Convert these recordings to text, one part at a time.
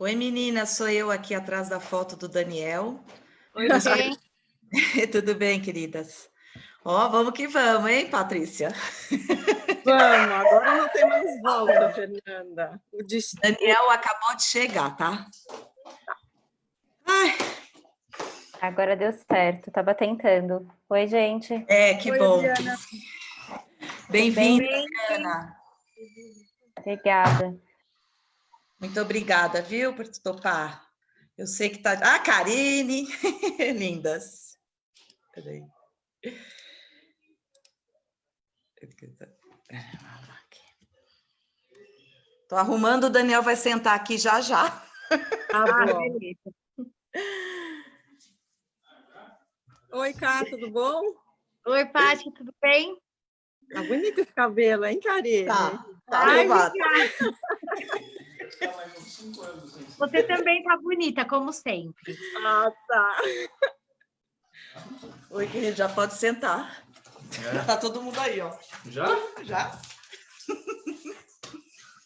Oi, menina, sou eu aqui atrás da foto do Daniel. Oi, gente. Tudo bem, queridas? Ó, vamos que vamos, hein, Patrícia? Vamos, agora não tem mais volta, Fernanda. Daniel acabou de chegar, tá? Ai, Agora deu certo, tava tentando. Oi, gente. que Oi, bom. Adriana. Bem-vinda, Bem? Ana. Obrigada. Muito obrigada, viu, por topar. Eu sei que tá... Ah, Karine! Lindas. Peraí. Tô arrumando, o Daniel vai sentar aqui já já. Tá bom. Beleza. Oi, Cá, tudo bom? Oi, Paty, tudo bem? Tá bonito esse cabelo, hein, Karine? Tá Ai, arrumado. obrigada. Você também tá bonita, como sempre. Ah, tá. Oi, querido, já pode sentar. Tá todo mundo aí, ó. Já? Já.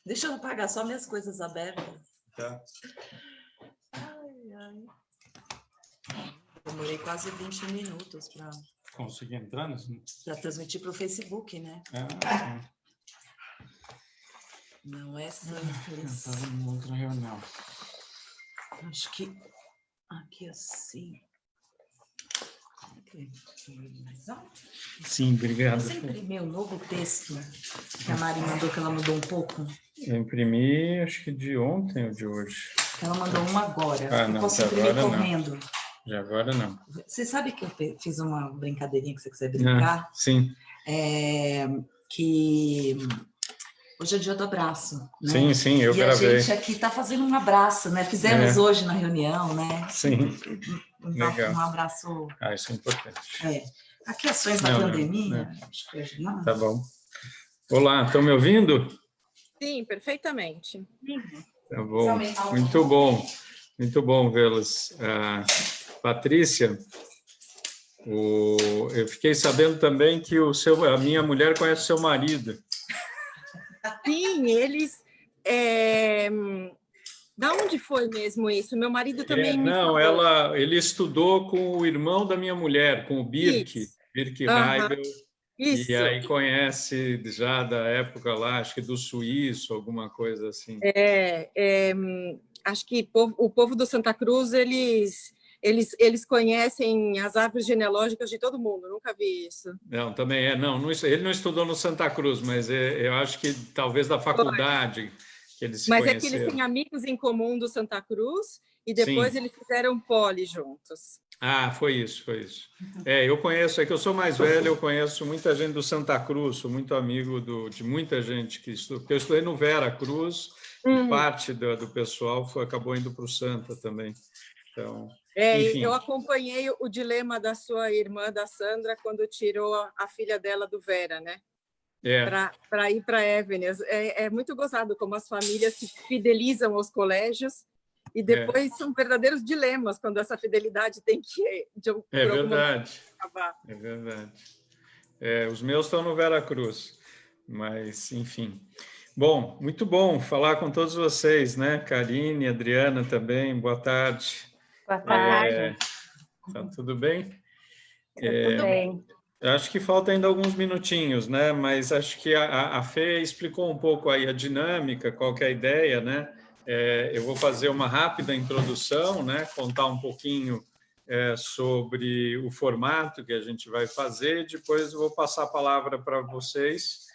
Deixa eu apagar só minhas coisas abertas. Tá. Ai, ai. Demorei quase 20 minutos para Consegui entrar nesse? transmitir para o Facebook, né? Sim. Não é Eu simples. estava em outra reunião. Acho que aqui assim. Aqui. Mais alto. Sim, obrigado. Você imprimiu um novo texto que a Mari mandou, que ela mudou um pouco? Eu imprimi, acho que de ontem ou de hoje. Ela mandou um agora. Ah, Eu não, posso de imprimir agora não. correndo. De agora não. Você sabe que eu fiz uma brincadeirinha que você quiser brincar? Sim. Que hoje é dia do abraço, né? Sim, eu e gravei. a gente aqui está fazendo um abraço, né? Fizemos hoje na reunião, né? Sim. Legal. Um abraço. Isso é importante. Aqui ações da pandemia. Acho que hoje não. Tá bom. Olá, estão me ouvindo? Sim, perfeitamente. Tá bom. Muito bom. Muito bom vê-las. Patrícia, eu fiquei sabendo também que a minha mulher conhece o seu marido. Sim, eles... Da onde foi mesmo isso? Meu marido também me falou. Ele estudou com o irmão da minha mulher, com o Birk Heibel. Isso. E aí conhece já da época lá, acho que do suíço, alguma coisa assim. Acho que o povo do Santa Cruz, eles conhecem as árvores genealógicas de todo mundo, nunca vi isso. Não, também ele não estudou no Santa Cruz, mas eu acho que talvez da faculdade que eles se conheceram. Mas é que eles têm amigos em comum do Santa Cruz e depois eles fizeram poli juntos. Foi isso. Eu conheço, é que eu sou mais velho, eu conheço muita gente do Santa Cruz, sou muito amigo de muita gente que estudou, porque eu estudei no Vera Cruz, e parte do pessoal acabou indo para o Santa também. Então, enfim. Eu acompanhei o dilema da sua irmã, da Sandra, quando tirou a filha dela do Vera, né? Para ir para Évenias. É muito gozado como as famílias se fidelizam aos colégios e depois são verdadeiros dilemas quando essa fidelidade tem que verdade. acabar. É verdade. Os meus estão no Vera Cruz, mas enfim. Bom, muito bom falar com todos vocês, né? Karine, Adriana também, boa tarde. Boa tarde. Tá tudo bem? Tudo bem. Acho que falta ainda alguns minutinhos, né? Mas acho que a Fê explicou um pouco aí a dinâmica, qual que é a ideia, né? Eu vou fazer uma rápida introdução, né? Contar um pouquinho sobre o formato que a gente vai fazer. Depois eu vou passar a palavra para vocês.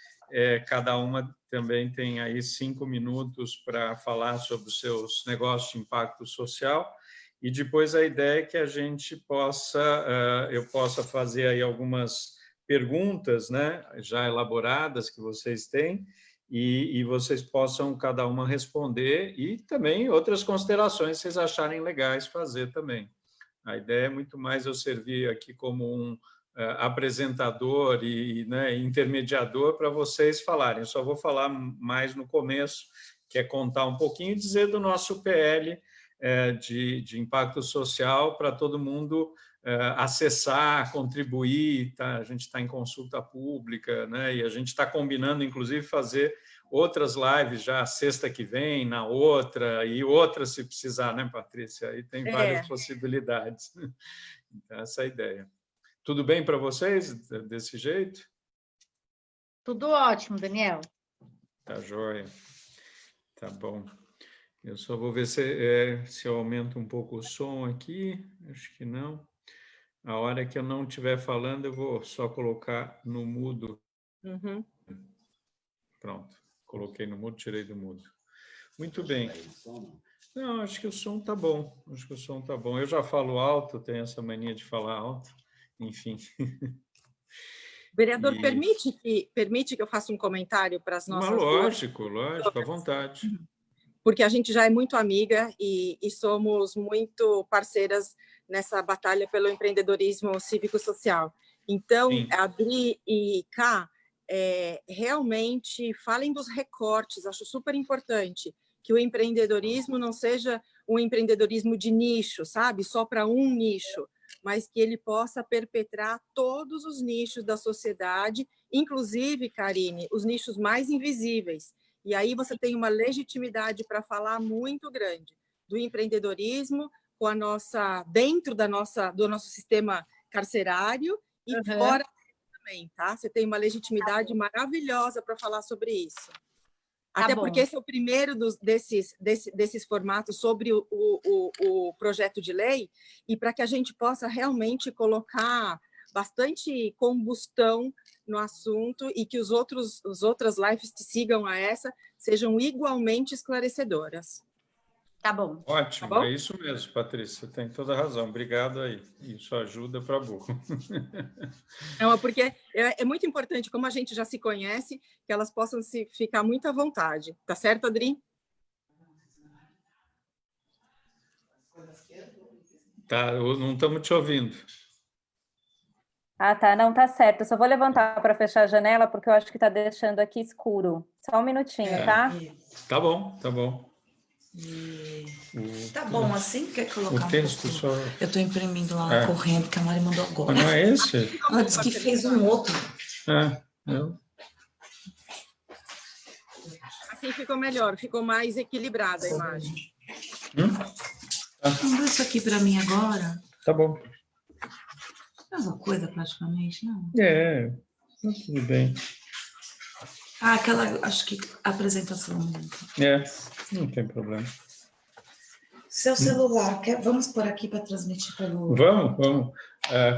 Cada uma também tem aí 5 minutos para falar sobre os seus negócios de impacto social. E depois a ideia é que a gente eu possa fazer aí algumas perguntas, né, já elaboradas que vocês têm, e vocês possam cada uma responder, e também outras considerações que vocês acharem legais fazer também. A ideia é muito mais eu servir aqui como um apresentador e intermediador para vocês falarem. Eu só vou falar mais no começo, que é contar um pouquinho e dizer do nosso PL de impacto social para todo mundo acessar, contribuir. Tá? A gente está em consulta pública, né? E a gente está combinando, inclusive, fazer outras lives já sexta que vem, na outra, e outra se precisar, né, Patrícia? Aí tem várias possibilidades. Então, essa é a ideia. Tudo bem para vocês desse jeito? Tudo ótimo, Daniel. Tá joia. Tá bom. Eu só vou ver se eu aumento um pouco o som aqui. Acho que não. A hora que eu não estiver falando, eu vou só colocar no mudo. Uhum. Pronto. Coloquei no mudo, tirei do mudo. Muito bem. Não, acho que o som tá bom. Acho que o som tá bom. Eu já falo alto, tenho essa mania de falar alto. Enfim. Vereador, permite que eu faça um comentário para as nossas lógico, à vontade. Porque a gente já é muito amiga e somos muito parceiras nessa batalha pelo empreendedorismo cívico-social. Então, Adri e Ká, realmente falem dos recortes, acho super importante que o empreendedorismo não seja um empreendedorismo de nicho, sabe? Só para um nicho, mas que ele possa perpetrar todos os nichos da sociedade, inclusive, Karine, os nichos mais invisíveis. E aí você tem uma legitimidade para falar muito grande do empreendedorismo com a nossa, dentro do nosso sistema carcerário e fora também, tá? Você tem uma legitimidade maravilhosa para falar sobre isso. Até porque esse é o primeiro desses formatos sobre o projeto de lei, e para que a gente possa realmente colocar bastante combustão no assunto e que as outras lives que sigam a essa sejam igualmente esclarecedoras. Tá bom. Ótimo, tá bom? É isso mesmo, Patrícia, tem toda a razão. Obrigado aí. Isso ajuda para burro. Não, porque é muito importante, como a gente já se conhece, que elas possam ficar muito à vontade. Tá certo, Adri? Tá, não estamos te ouvindo. Ah, tá, não, tá certo. Eu só vou levantar para fechar a janela, porque eu acho que está deixando aqui escuro. Só um minutinho, tá? Tá bom, tá bom. Tá bom assim? Quer colocar o texto um pouco? só... Eu estou imprimindo lá correndo, que a Mari mandou agora. Não é esse? Ela disse que fez um outro. Assim ficou melhor, ficou mais equilibrada a imagem. Manda isso aqui para mim agora. Tá bom. Mesma coisa, praticamente, não? Tudo bem. Aquela, acho que a apresentação. Não tem problema. Seu celular, vamos por aqui para transmitir pelo... Vamos.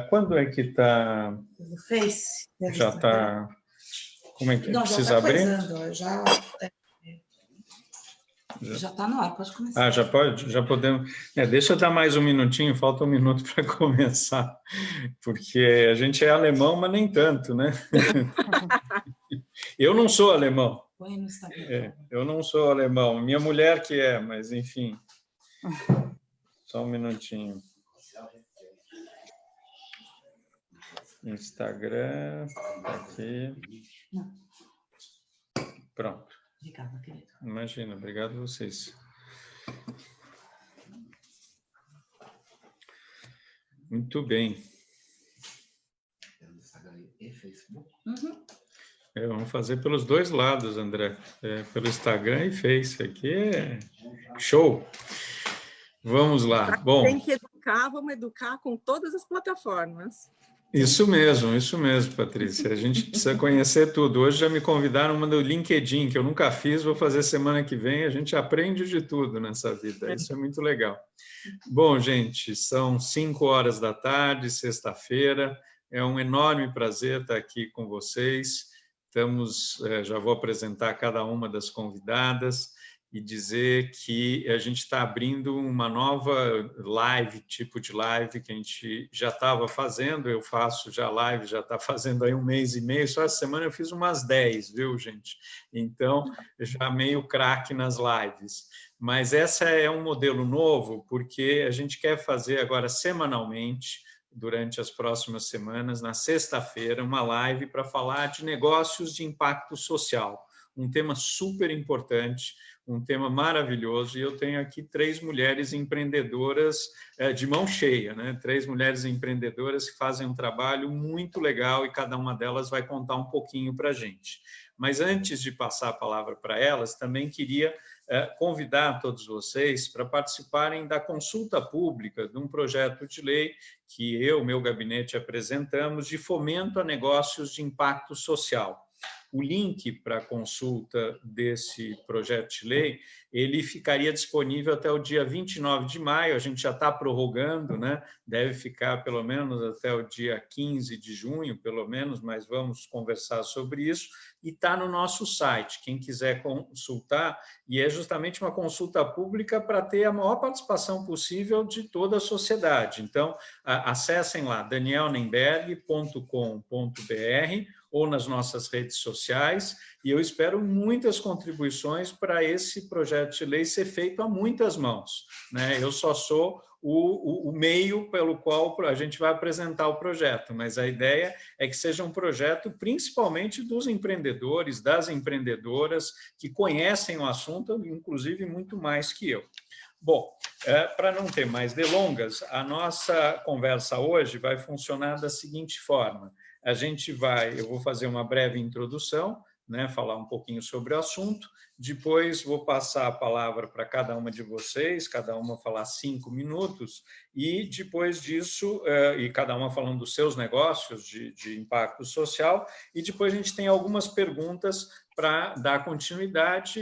Quando é que está... Pelo Face? Já está... Como é que precisa abrir? Já está no ar, pode começar. Já pode? Já podemos... deixa eu dar mais um minutinho, falta um minuto para começar, porque a gente é alemão, mas nem tanto, né? Eu não sou alemão. Põe no Instagram. Eu não sou alemão, minha mulher que é, mas enfim. Só um minutinho. Instagram, aqui. Pronto. Obrigada, querido. Imagina, obrigado a vocês. Muito bem. Instagram e Facebook? Vamos fazer pelos dois lados, André. Pelo Instagram e Face. Aqui é show. Vamos lá. Bom, tem que educar, vamos educar com todas as plataformas. Isso mesmo, Patrícia. A gente precisa conhecer tudo. Hoje já me convidaram uma do LinkedIn, que eu nunca fiz, vou fazer semana que vem. A gente aprende de tudo nessa vida. Isso é muito legal. Bom, gente, são 5 da tarde, sexta-feira. É um enorme prazer estar aqui com vocês. Já vou apresentar cada uma das convidadas e dizer que a gente está abrindo uma nova tipo de live que a gente já estava fazendo. Eu faço já live, já está fazendo aí 1 mês e meio. Só essa semana eu fiz umas 10, viu, gente? Então, já meio craque nas lives. Mas essa é um modelo novo, porque a gente quer fazer agora semanalmente, durante as próximas semanas, na sexta-feira, uma live para falar de negócios de impacto social. Um tema super importante, um tema maravilhoso, e eu tenho aqui 3 mulheres empreendedoras de mão cheia, né? 3 mulheres empreendedoras que fazem um trabalho muito legal e cada uma delas vai contar um pouquinho para a gente. Mas antes de passar a palavra para elas, também queria convidar todos vocês para participarem da consulta pública de um projeto de lei que meu gabinete, apresentamos de fomento a negócios de impacto social. O link para a consulta desse projeto de lei, ele ficaria disponível até o dia 29 de maio, a gente já está prorrogando, né? Deve ficar pelo menos até o dia 15 de junho, pelo menos, mas vamos conversar sobre isso, e está no nosso site, quem quiser consultar, e é justamente uma consulta pública para ter a maior participação possível de toda a sociedade. Então, acessem lá, danielnemberg.com.br, ou nas nossas redes sociais, e eu espero muitas contribuições para esse projeto de lei ser feito a muitas mãos, né? Eu só sou o meio pelo qual a gente vai apresentar o projeto, mas a ideia é que seja um projeto principalmente dos empreendedores, das empreendedoras, que conhecem o assunto, inclusive muito mais que eu. Bom, para não ter mais delongas, a nossa conversa hoje vai funcionar da seguinte forma. Eu vou fazer uma breve introdução, né, falar um pouquinho sobre o assunto, depois vou passar a palavra para cada uma de vocês, cada uma falar 5 minutos, e depois disso, e cada uma falando dos seus negócios de impacto social, e depois a gente tem algumas perguntas para dar continuidade.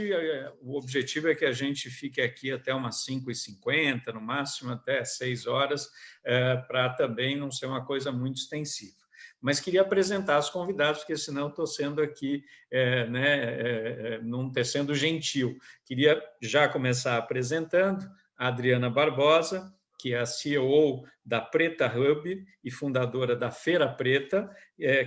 O objetivo é que a gente fique aqui até umas 5h50, no máximo até 6 horas, para também não ser uma coisa muito extensiva. Mas queria apresentar os convidados, porque senão estou sendo aqui, não estou sendo gentil. Queria já começar apresentando a Adriana Barbosa, que é a CEO da Preta Hub e fundadora da Feira Preta,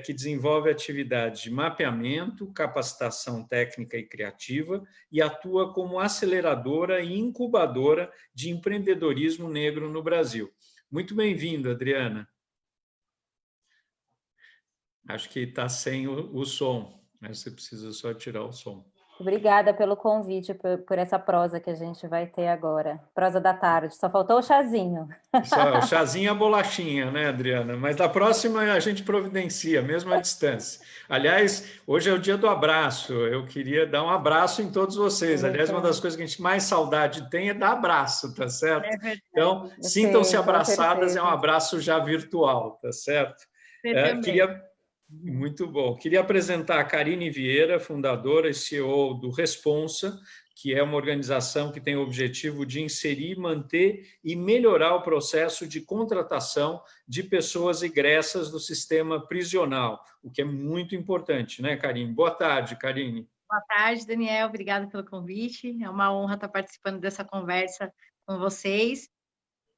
que desenvolve atividades de mapeamento, capacitação técnica e criativa e atua como aceleradora e incubadora de empreendedorismo negro no Brasil. Muito bem-vindo, Adriana. Acho que está sem o som, mas você precisa só tirar o som. Obrigada pelo convite, por essa prosa que a gente vai ter agora. Prosa da tarde, só faltou o chazinho. Só, o chazinho e a bolachinha, né, Adriana? Mas da próxima a gente providencia, mesmo à distância. Aliás, hoje é o dia do abraço, eu queria dar um abraço em todos vocês. Aliás, uma das coisas que a gente mais saudade tem é dar abraço, tá certo? É verdade. Então, sintam-se abraçadas, é um abraço já virtual, tá certo? Muito bom. Queria apresentar a Karine Vieira, fundadora e CEO do Responsa, que é uma organização que tem o objetivo de inserir, manter e melhorar o processo de contratação de pessoas egressas do sistema prisional, o que é muito importante, né, Karine? Boa tarde, Karine. Boa tarde, Daniel. Obrigada pelo convite. É uma honra estar participando dessa conversa com vocês,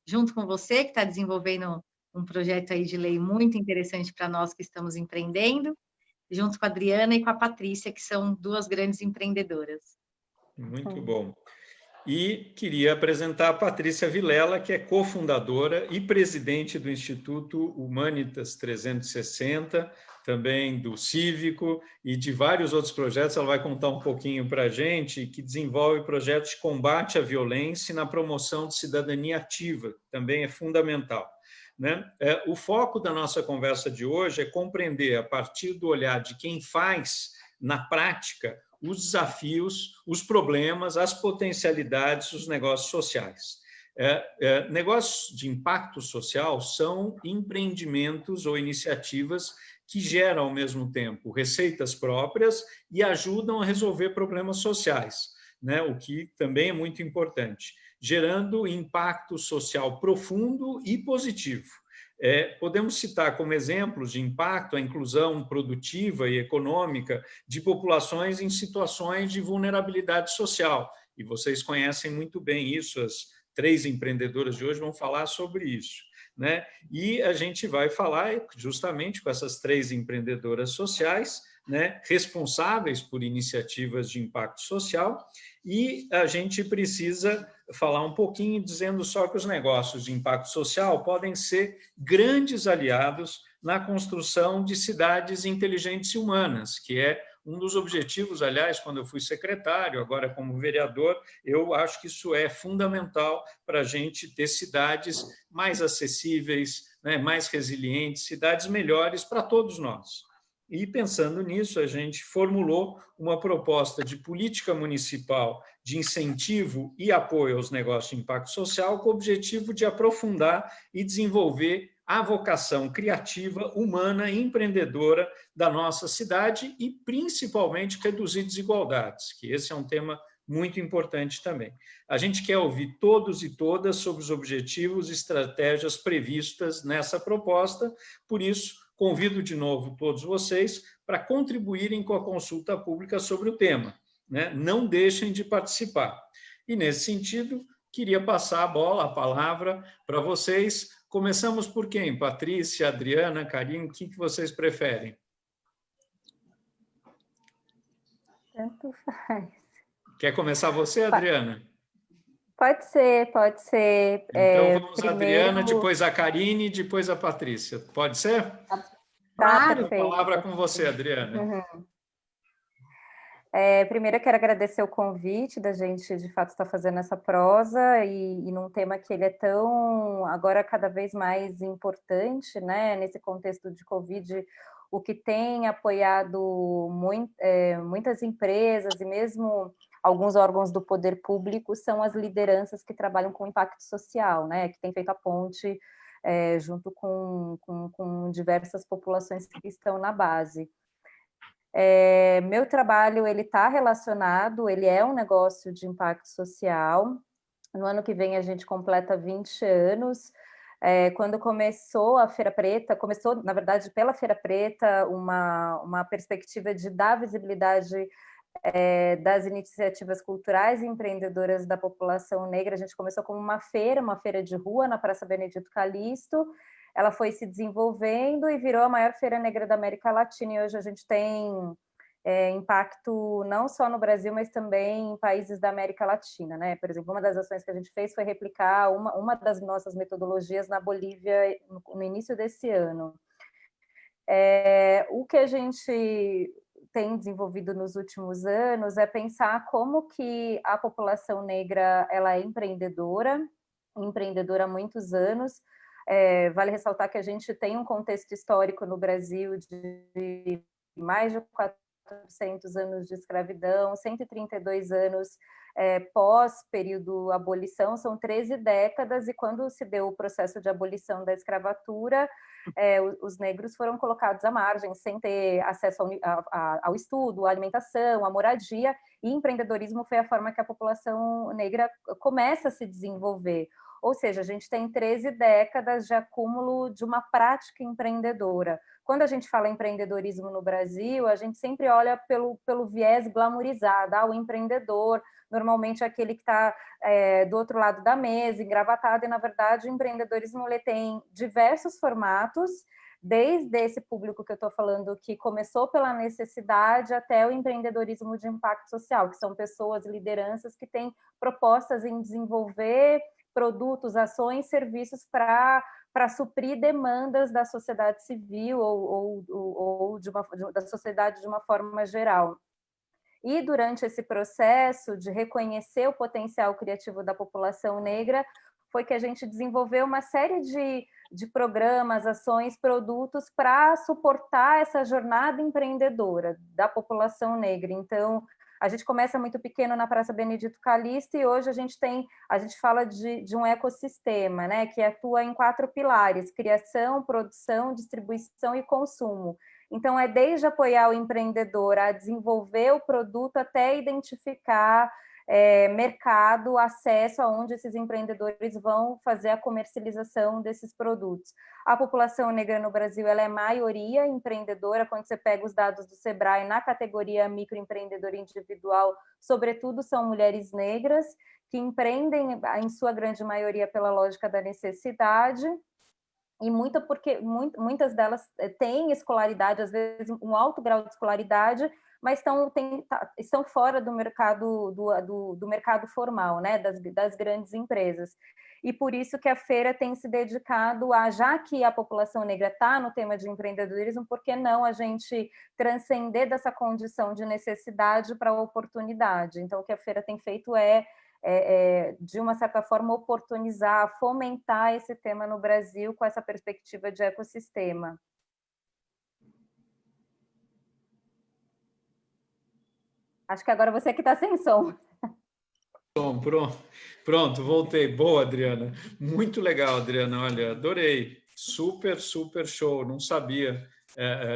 junto com você, que está desenvolvendo um projeto aí de lei muito interessante para nós que estamos empreendendo, junto com a Adriana e com a Patrícia, que são duas grandes empreendedoras. Muito bom. E queria apresentar a Patrícia Vilela, que é cofundadora e presidente do Instituto Humanitas 360, também do Cívico e de vários outros projetos. Ela vai contar um pouquinho para a gente, que desenvolve projetos de combate à violência e na promoção de cidadania ativa, que também é fundamental. Né? O foco da nossa conversa de hoje é compreender, a partir do olhar de quem faz, na prática, os desafios, os problemas, as potencialidades dos negócios sociais. Negócios de impacto social são empreendimentos ou iniciativas que geram, ao mesmo tempo, receitas próprias e ajudam a resolver problemas sociais, né? O que também é muito importante, gerando impacto social profundo e positivo. Podemos citar como exemplos de impacto a inclusão produtiva e econômica de populações em situações de vulnerabilidade social. E vocês conhecem muito bem isso, as 3 empreendedoras de hoje vão falar sobre isso, né? E a gente vai falar justamente com essas 3 empreendedoras sociais, né, responsáveis por iniciativas de impacto social, e a gente precisa falar um pouquinho dizendo só que os negócios de impacto social podem ser grandes aliados na construção de cidades inteligentes e humanas, que é um dos objetivos, aliás, quando eu fui secretário, agora como vereador, eu acho que isso é fundamental para a gente ter cidades mais acessíveis, né, mais resilientes, cidades melhores para todos nós. E, pensando nisso, a gente formulou uma proposta de política municipal de incentivo e apoio aos negócios de impacto social, com o objetivo de aprofundar e desenvolver a vocação criativa, humana e empreendedora da nossa cidade e, principalmente, reduzir desigualdades, que esse é um tema muito importante também. A gente quer ouvir todos e todas sobre os objetivos e estratégias previstas nessa proposta, por isso, convido de novo todos vocês para contribuírem com a consulta pública sobre o tema, né? Não deixem de participar. E, nesse sentido, queria passar a palavra para vocês. Começamos por quem? Patrícia, Adriana, Karine, o que vocês preferem? Tanto faz. Quer começar você, Adriana? Pode ser, pode ser. Então, vamos Primeiro... a Adriana, depois a Karine, depois a Patrícia. Pode ser? Claro. A palavra com você, Adriana. Uhum. Primeiro, eu quero agradecer o convite da gente, de fato, estar fazendo essa prosa e num tema que ele é tão, agora, cada vez mais importante, né? Nesse contexto de Covid, o que tem apoiado muitas empresas e mesmo alguns órgãos do poder público são as lideranças que trabalham com impacto social, né? Que tem feito a ponte junto com diversas populações que estão na base. Meu trabalho, ele está relacionado, ele é um negócio de impacto social. No ano que vem a gente completa 20 anos. Quando começou a Feira Preta, começou, na verdade, pela Feira Preta, uma perspectiva de dar visibilidade das iniciativas culturais e empreendedoras da população negra. A gente começou como uma feira de rua na Praça Benedito Calixto. Ela foi se desenvolvendo e virou a maior feira negra da América Latina, e hoje a gente tem impacto não só no Brasil, mas também em países da América Latina, né? Por exemplo, uma das ações que a gente fez foi replicar uma das nossas metodologias na Bolívia no início desse ano. O que a gente tem desenvolvido nos últimos anos é pensar como que a população negra ela é empreendedora há muitos anos. Vale ressaltar que a gente tem um contexto histórico no Brasil de mais de 400 anos de escravidão, 132 anos pós-período abolição, são 13 décadas, e quando se deu o processo de abolição da escravatura, os negros foram colocados à margem, sem ter acesso ao estudo, à alimentação, à moradia, e empreendedorismo foi a forma que a população negra começa a se desenvolver. Ou seja, a gente tem 13 décadas de acúmulo de uma prática empreendedora. Quando a gente fala empreendedorismo no Brasil, a gente sempre olha pelo viés glamourizado. O empreendedor, normalmente é aquele que está do outro lado da mesa, engravatado, e, na verdade, o empreendedorismo ele tem diversos formatos, desde esse público que eu estou falando, que começou pela necessidade, até o empreendedorismo de impacto social, que são pessoas, lideranças que têm propostas em desenvolver produtos, ações, serviços para suprir demandas da sociedade civil ou da sociedade de uma forma geral. E durante esse processo de reconhecer o potencial criativo da população negra, foi que a gente desenvolveu uma série de programas, ações, produtos para suportar essa jornada empreendedora da população negra. Então, a gente começa muito pequeno na Praça Benedito Calixto, e hoje a gente fala de um ecossistema, né, que atua em 4 pilares: criação, produção, distribuição e consumo. Então, desde apoiar o empreendedor a desenvolver o produto até identificar mercado, acesso aonde esses empreendedores vão fazer a comercialização desses produtos. A população negra no Brasil ela é maioria empreendedora. Quando você pega os dados do Sebrae na categoria microempreendedor individual, sobretudo são mulheres negras que empreendem, em sua grande maioria, pela lógica da necessidade, e porque muitas delas têm escolaridade, às vezes um alto grau de escolaridade, mas estão fora do mercado do mercado formal, né, das grandes empresas. E por isso que a feira tem se dedicado já que a população negra está no tema de empreendedorismo, por que não a gente transcender dessa condição de necessidade para a oportunidade? Então, o que a feira tem feito de uma certa forma, oportunizar, fomentar esse tema no Brasil com essa perspectiva de ecossistema. Acho que agora você que está sem som. Pronto, voltei. Boa, Adriana. Muito legal, Adriana. Olha, adorei. Super, super show. Não sabia,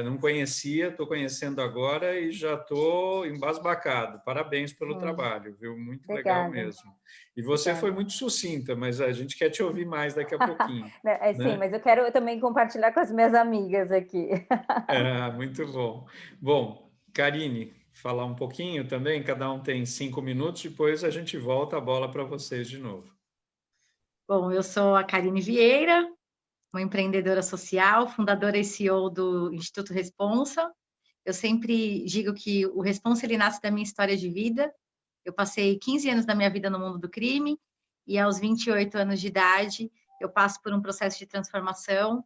não conhecia, estou conhecendo agora e já estou embasbacado. Parabéns pelo trabalho, viu? Muito legal mesmo. E você foi muito sucinta, mas a gente quer te ouvir mais daqui a pouquinho. Sim, mas eu quero também compartilhar com as minhas amigas aqui. Muito bom. Bom, Karine, falar um pouquinho também, cada um tem 5 minutos, depois a gente volta a bola para vocês de novo. Bom, eu sou a Karine Vieira, uma empreendedora social, fundadora e CEO do Instituto Responsa. Eu sempre digo que o Responsa ele nasce da minha história de vida. Eu passei 15 anos da minha vida no mundo do crime e aos 28 anos de idade eu passo por um processo de transformação,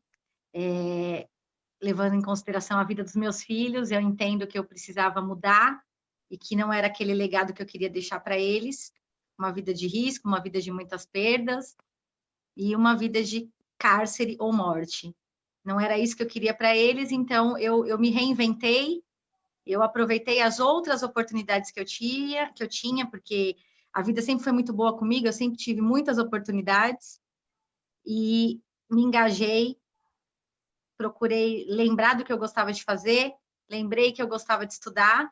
levando em consideração a vida dos meus filhos. Eu entendo que eu precisava mudar e que não era aquele legado que eu queria deixar para eles, uma vida de risco, uma vida de muitas perdas e uma vida de cárcere ou morte. Não era isso que eu queria para eles, então eu me reinventei, eu aproveitei as outras oportunidades que eu tinha, porque a vida sempre foi muito boa comigo, eu sempre tive muitas oportunidades e me engajei, procurei lembrar do que eu gostava de fazer, lembrei que eu gostava de estudar,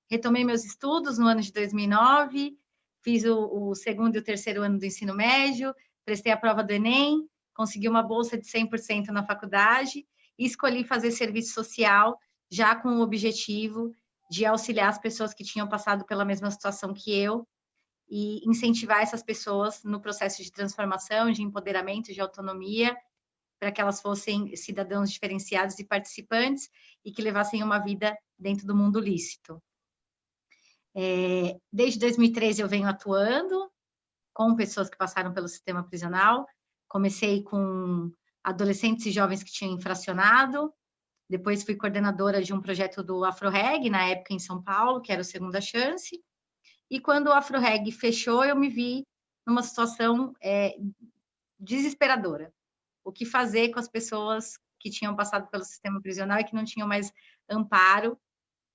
retomei meus estudos no ano de 2009, fiz o segundo e o terceiro ano do ensino médio, prestei a prova do Enem, consegui uma bolsa de 100% na faculdade e escolhi fazer serviço social, já com o objetivo de auxiliar as pessoas que tinham passado pela mesma situação que eu e incentivar essas pessoas no processo de transformação, de empoderamento, de autonomia, para que elas fossem cidadãos diferenciados e participantes e que levassem uma vida dentro do mundo lícito. Desde 2013 eu venho atuando com pessoas que passaram pelo sistema prisional. Comecei com adolescentes e jovens que tinham infracionado, depois fui coordenadora de um projeto do AfroReg, na época em São Paulo, que era o Segunda Chance, e quando o AfroReg fechou, eu me vi numa situação desesperadora. O que fazer com as pessoas que tinham passado pelo sistema prisional e que não tinham mais amparo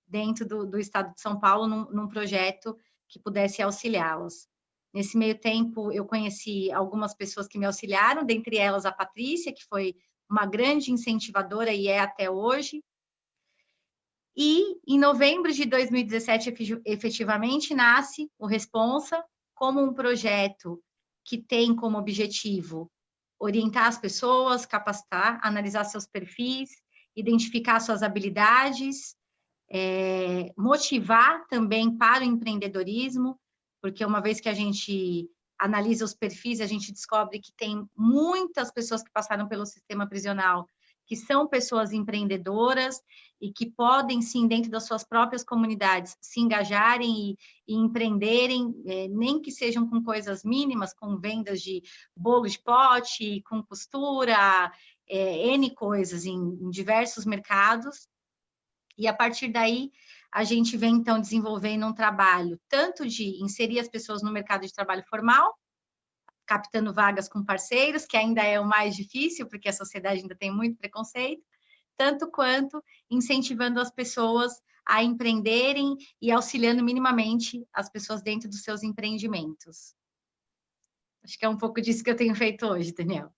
dentro do estado de São Paulo, num projeto que pudesse auxiliá-las. Nesse meio tempo, eu conheci algumas pessoas que me auxiliaram, dentre elas a Patrícia, que foi uma grande incentivadora e é até hoje. E, em novembro de 2017, efetivamente, nasce o Responsa como um projeto que tem como objetivo orientar as pessoas, capacitar, analisar seus perfis, identificar suas habilidades, motivar também para o empreendedorismo, porque uma vez que a gente analisa os perfis, a gente descobre que tem muitas pessoas que passaram pelo sistema prisional que são pessoas empreendedoras e que podem, sim, dentro das suas próprias comunidades, se engajarem e empreenderem, nem que sejam com coisas mínimas, com vendas de bolo de pote, com costura, N coisas em diversos mercados. E, a partir daí, a gente vem, então, desenvolvendo um trabalho tanto de inserir as pessoas no mercado de trabalho formal, captando vagas com parceiros, que ainda é o mais difícil, porque a sociedade ainda tem muito preconceito, tanto quanto incentivando as pessoas a empreenderem e auxiliando minimamente as pessoas dentro dos seus empreendimentos. Acho que é um pouco disso que eu tenho feito hoje, Daniel.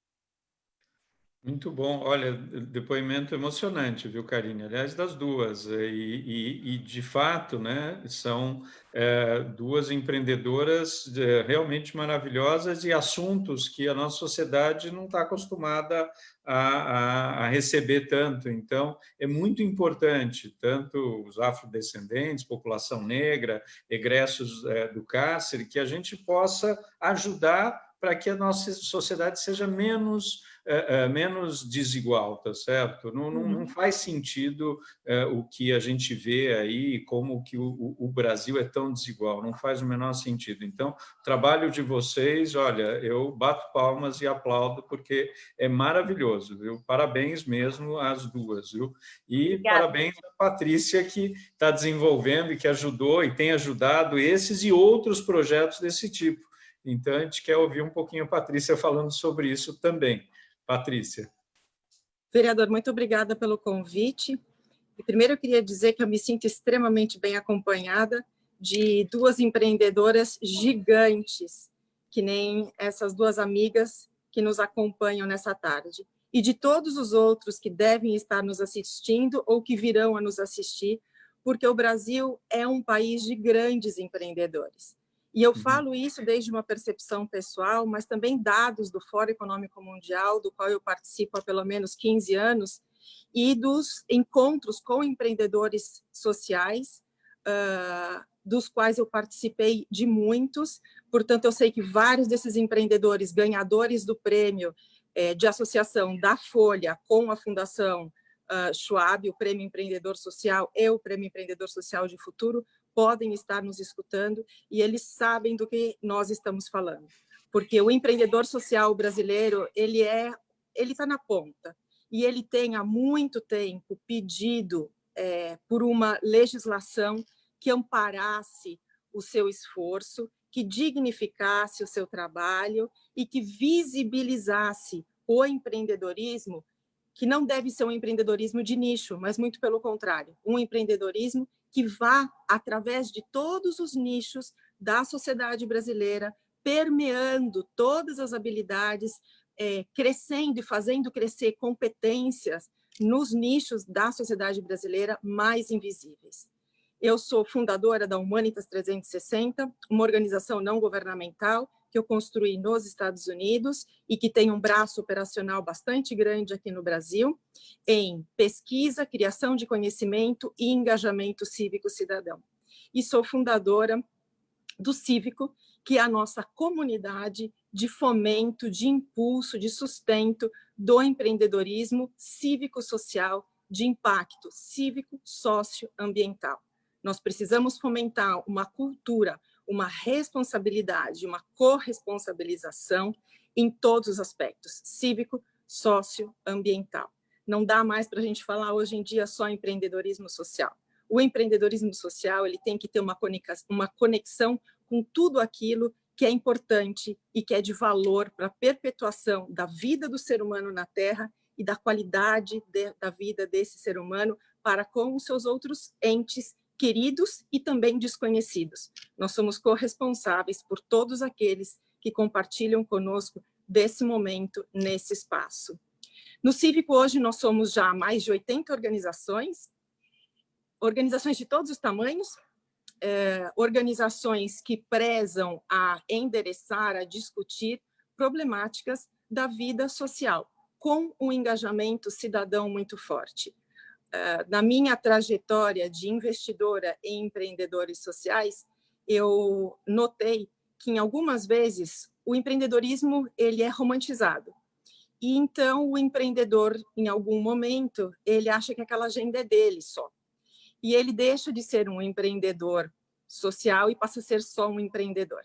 Muito bom. Olha, depoimento emocionante, viu, Karine? Aliás, das duas. E de fato, né, são duas empreendedoras realmente maravilhosas e assuntos que a nossa sociedade não está acostumada a receber tanto. Então, é muito importante, tanto os afrodescendentes, população negra, egressos do cárcere, que a gente possa ajudar para que a nossa sociedade seja menos desigual, tá certo? Não faz sentido o que a gente vê aí, como que o Brasil é tão desigual, não faz o menor sentido. Então, o trabalho de vocês, olha, eu bato palmas e aplaudo, porque é maravilhoso, viu? Parabéns mesmo às duas, viu? E obrigada. Parabéns à Patrícia, que está desenvolvendo e que ajudou e tem ajudado esses e outros projetos desse tipo. Então, a gente quer ouvir um pouquinho a Patrícia falando sobre isso também. Patrícia. Vereador, muito obrigada pelo convite. E primeiro eu queria dizer que eu me sinto extremamente bem acompanhada de duas empreendedoras gigantes, que nem essas duas amigas que nos acompanham nessa tarde, e de todos os outros que devem estar nos assistindo ou que virão a nos assistir, porque o Brasil é um país de grandes empreendedores. E eu falo isso desde uma percepção pessoal, mas também dados do Fórum Econômico Mundial, do qual eu participo há pelo menos 15 anos, e dos encontros com empreendedores sociais, dos quais eu participei de muitos. Portanto, eu sei que vários desses empreendedores ganhadores do prêmio de associação da Folha com a Fundação Schwab, o Prêmio Empreendedor Social e o Prêmio Empreendedor Social de Futuro, podem estar nos escutando e eles sabem do que nós estamos falando. Porque o empreendedor social brasileiro, ele está na ponta. E ele tem há muito tempo pedido por uma legislação que amparasse o seu esforço, que dignificasse o seu trabalho e que visibilizasse o empreendedorismo, que não deve ser um empreendedorismo de nicho, mas muito pelo contrário, um empreendedorismo que vá, através de todos os nichos da sociedade brasileira, permeando todas as habilidades, crescendo e fazendo crescer competências nos nichos da sociedade brasileira mais invisíveis. Eu sou fundadora da Humanitas 360, uma organização não governamental que eu construí nos Estados Unidos e que tem um braço operacional bastante grande aqui no Brasil, em pesquisa, criação de conhecimento e engajamento cívico-cidadão. E sou fundadora do Cívico, que é a nossa comunidade de fomento, de impulso, de sustento do empreendedorismo cívico-social de impacto cívico, socioambiental. Nós precisamos fomentar uma cultura, uma responsabilidade, uma corresponsabilização em todos os aspectos, cívico, socioambiental. Não dá mais para a gente falar hoje em dia só empreendedorismo social. O empreendedorismo social ele tem que ter uma conexão com tudo aquilo que é importante e que é de valor para a perpetuação da vida do ser humano na Terra e da qualidade da vida desse ser humano para com os seus outros entes queridos e também desconhecidos. Nós somos corresponsáveis por todos aqueles que compartilham conosco desse momento, nesse espaço. No Cívico, hoje, nós somos já mais de 80 organizações de todos os tamanhos, organizações que prezam a endereçar, a discutir problemáticas da vida social, com um engajamento cidadão muito forte. Na minha trajetória de investidora em empreendedores sociais, eu notei que, em algumas vezes, o empreendedorismo ele é romantizado. E, então, o empreendedor, em algum momento, ele acha que aquela agenda é dele só. E ele deixa de ser um empreendedor social e passa a ser só um empreendedor.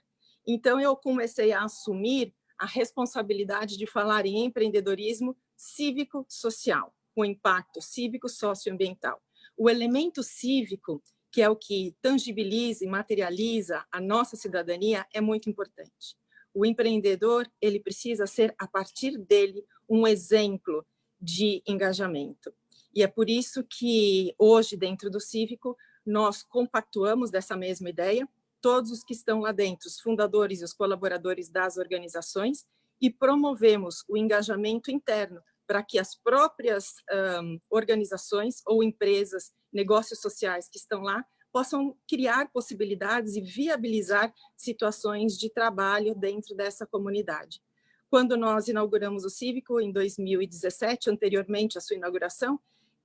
Então, eu comecei a assumir a responsabilidade de falar em empreendedorismo cívico-social, com impacto cívico socioambiental. O elemento cívico, que é o que tangibiliza e materializa a nossa cidadania, é muito importante. O empreendedor, ele precisa ser, a partir dele, um exemplo de engajamento. E é por isso que, hoje, dentro do Cívico, nós compactuamos dessa mesma ideia, todos os que estão lá dentro, os fundadores e os colaboradores das organizações, e promovemos o engajamento interno, para que as próprias organizações ou empresas, negócios sociais que estão lá, possam criar possibilidades e viabilizar situações de trabalho dentro dessa comunidade. Quando nós inauguramos o Cívico, em 2017, anteriormente à sua inauguração,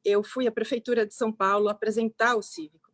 eu fui à Prefeitura de São Paulo apresentar o Cívico.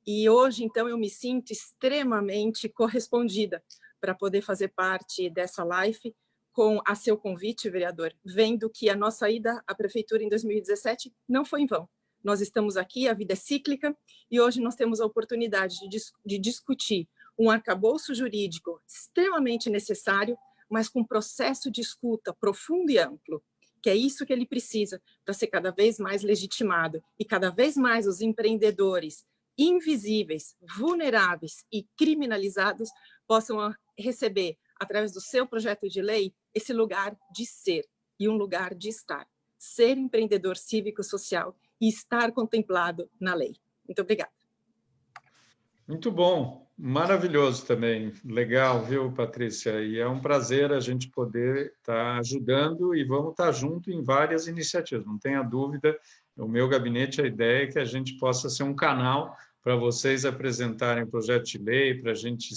E hoje, então, eu me sinto extremamente correspondida para poder fazer parte dessa live, com a seu convite, vereador, vendo que a nossa ida à Prefeitura em 2017 não foi em vão. Nós estamos aqui, a vida é cíclica, e hoje nós temos a oportunidade de discutir um arcabouço jurídico extremamente necessário, mas com processo de escuta profundo e amplo, que é isso que ele precisa para ser cada vez mais legitimado, e cada vez mais os empreendedores invisíveis, vulneráveis e criminalizados possam receber, através do seu projeto de lei, esse lugar de ser e um lugar de estar. Ser empreendedor cívico-social e estar contemplado na lei. Muito obrigada. Muito bom, maravilhoso também. Legal, viu, Patrícia? E é um prazer a gente poder estar ajudando e vamos estar junto em várias iniciativas. Não tenha dúvida, o meu gabinete, a ideia é que a gente possa ser um canal para vocês apresentarem o projeto de lei, para a gente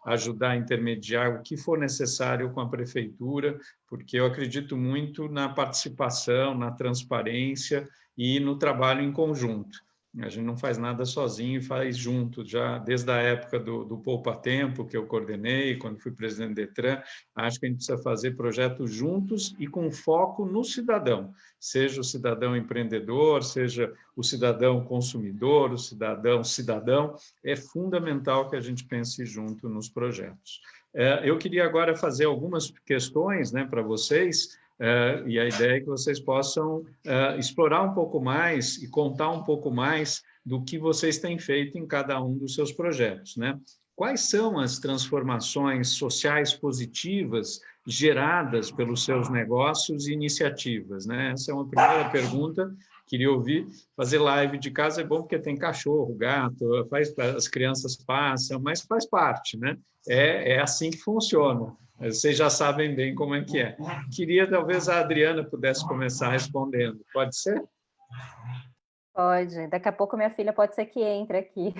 ajudar a intermediar o que for necessário com a prefeitura, porque eu acredito muito na participação, na transparência e no trabalho em conjunto. A gente não faz nada sozinho e faz junto, já desde a época do Poupa Tempo, que eu coordenei, quando fui presidente do Detran, acho que a gente precisa fazer projetos juntos e com foco no cidadão, seja o cidadão empreendedor, seja o cidadão consumidor, o cidadão, é fundamental que a gente pense junto nos projetos. Eu queria agora fazer algumas questões, né, para vocês, e a ideia é que vocês possam explorar um pouco mais e contar um pouco mais do que vocês têm feito em cada um dos seus projetos, né? Quais são as transformações sociais positivas geradas pelos seus negócios e iniciativas, né? Essa é uma primeira pergunta. Queria ouvir. Fazer live de casa é bom porque tem cachorro, gato, as crianças passam, mas faz parte, né? É assim que funciona. Vocês já sabem bem como é que é. Queria, talvez, a Adriana pudesse começar respondendo. Pode ser? Pode. Daqui a pouco minha filha pode ser que entre aqui.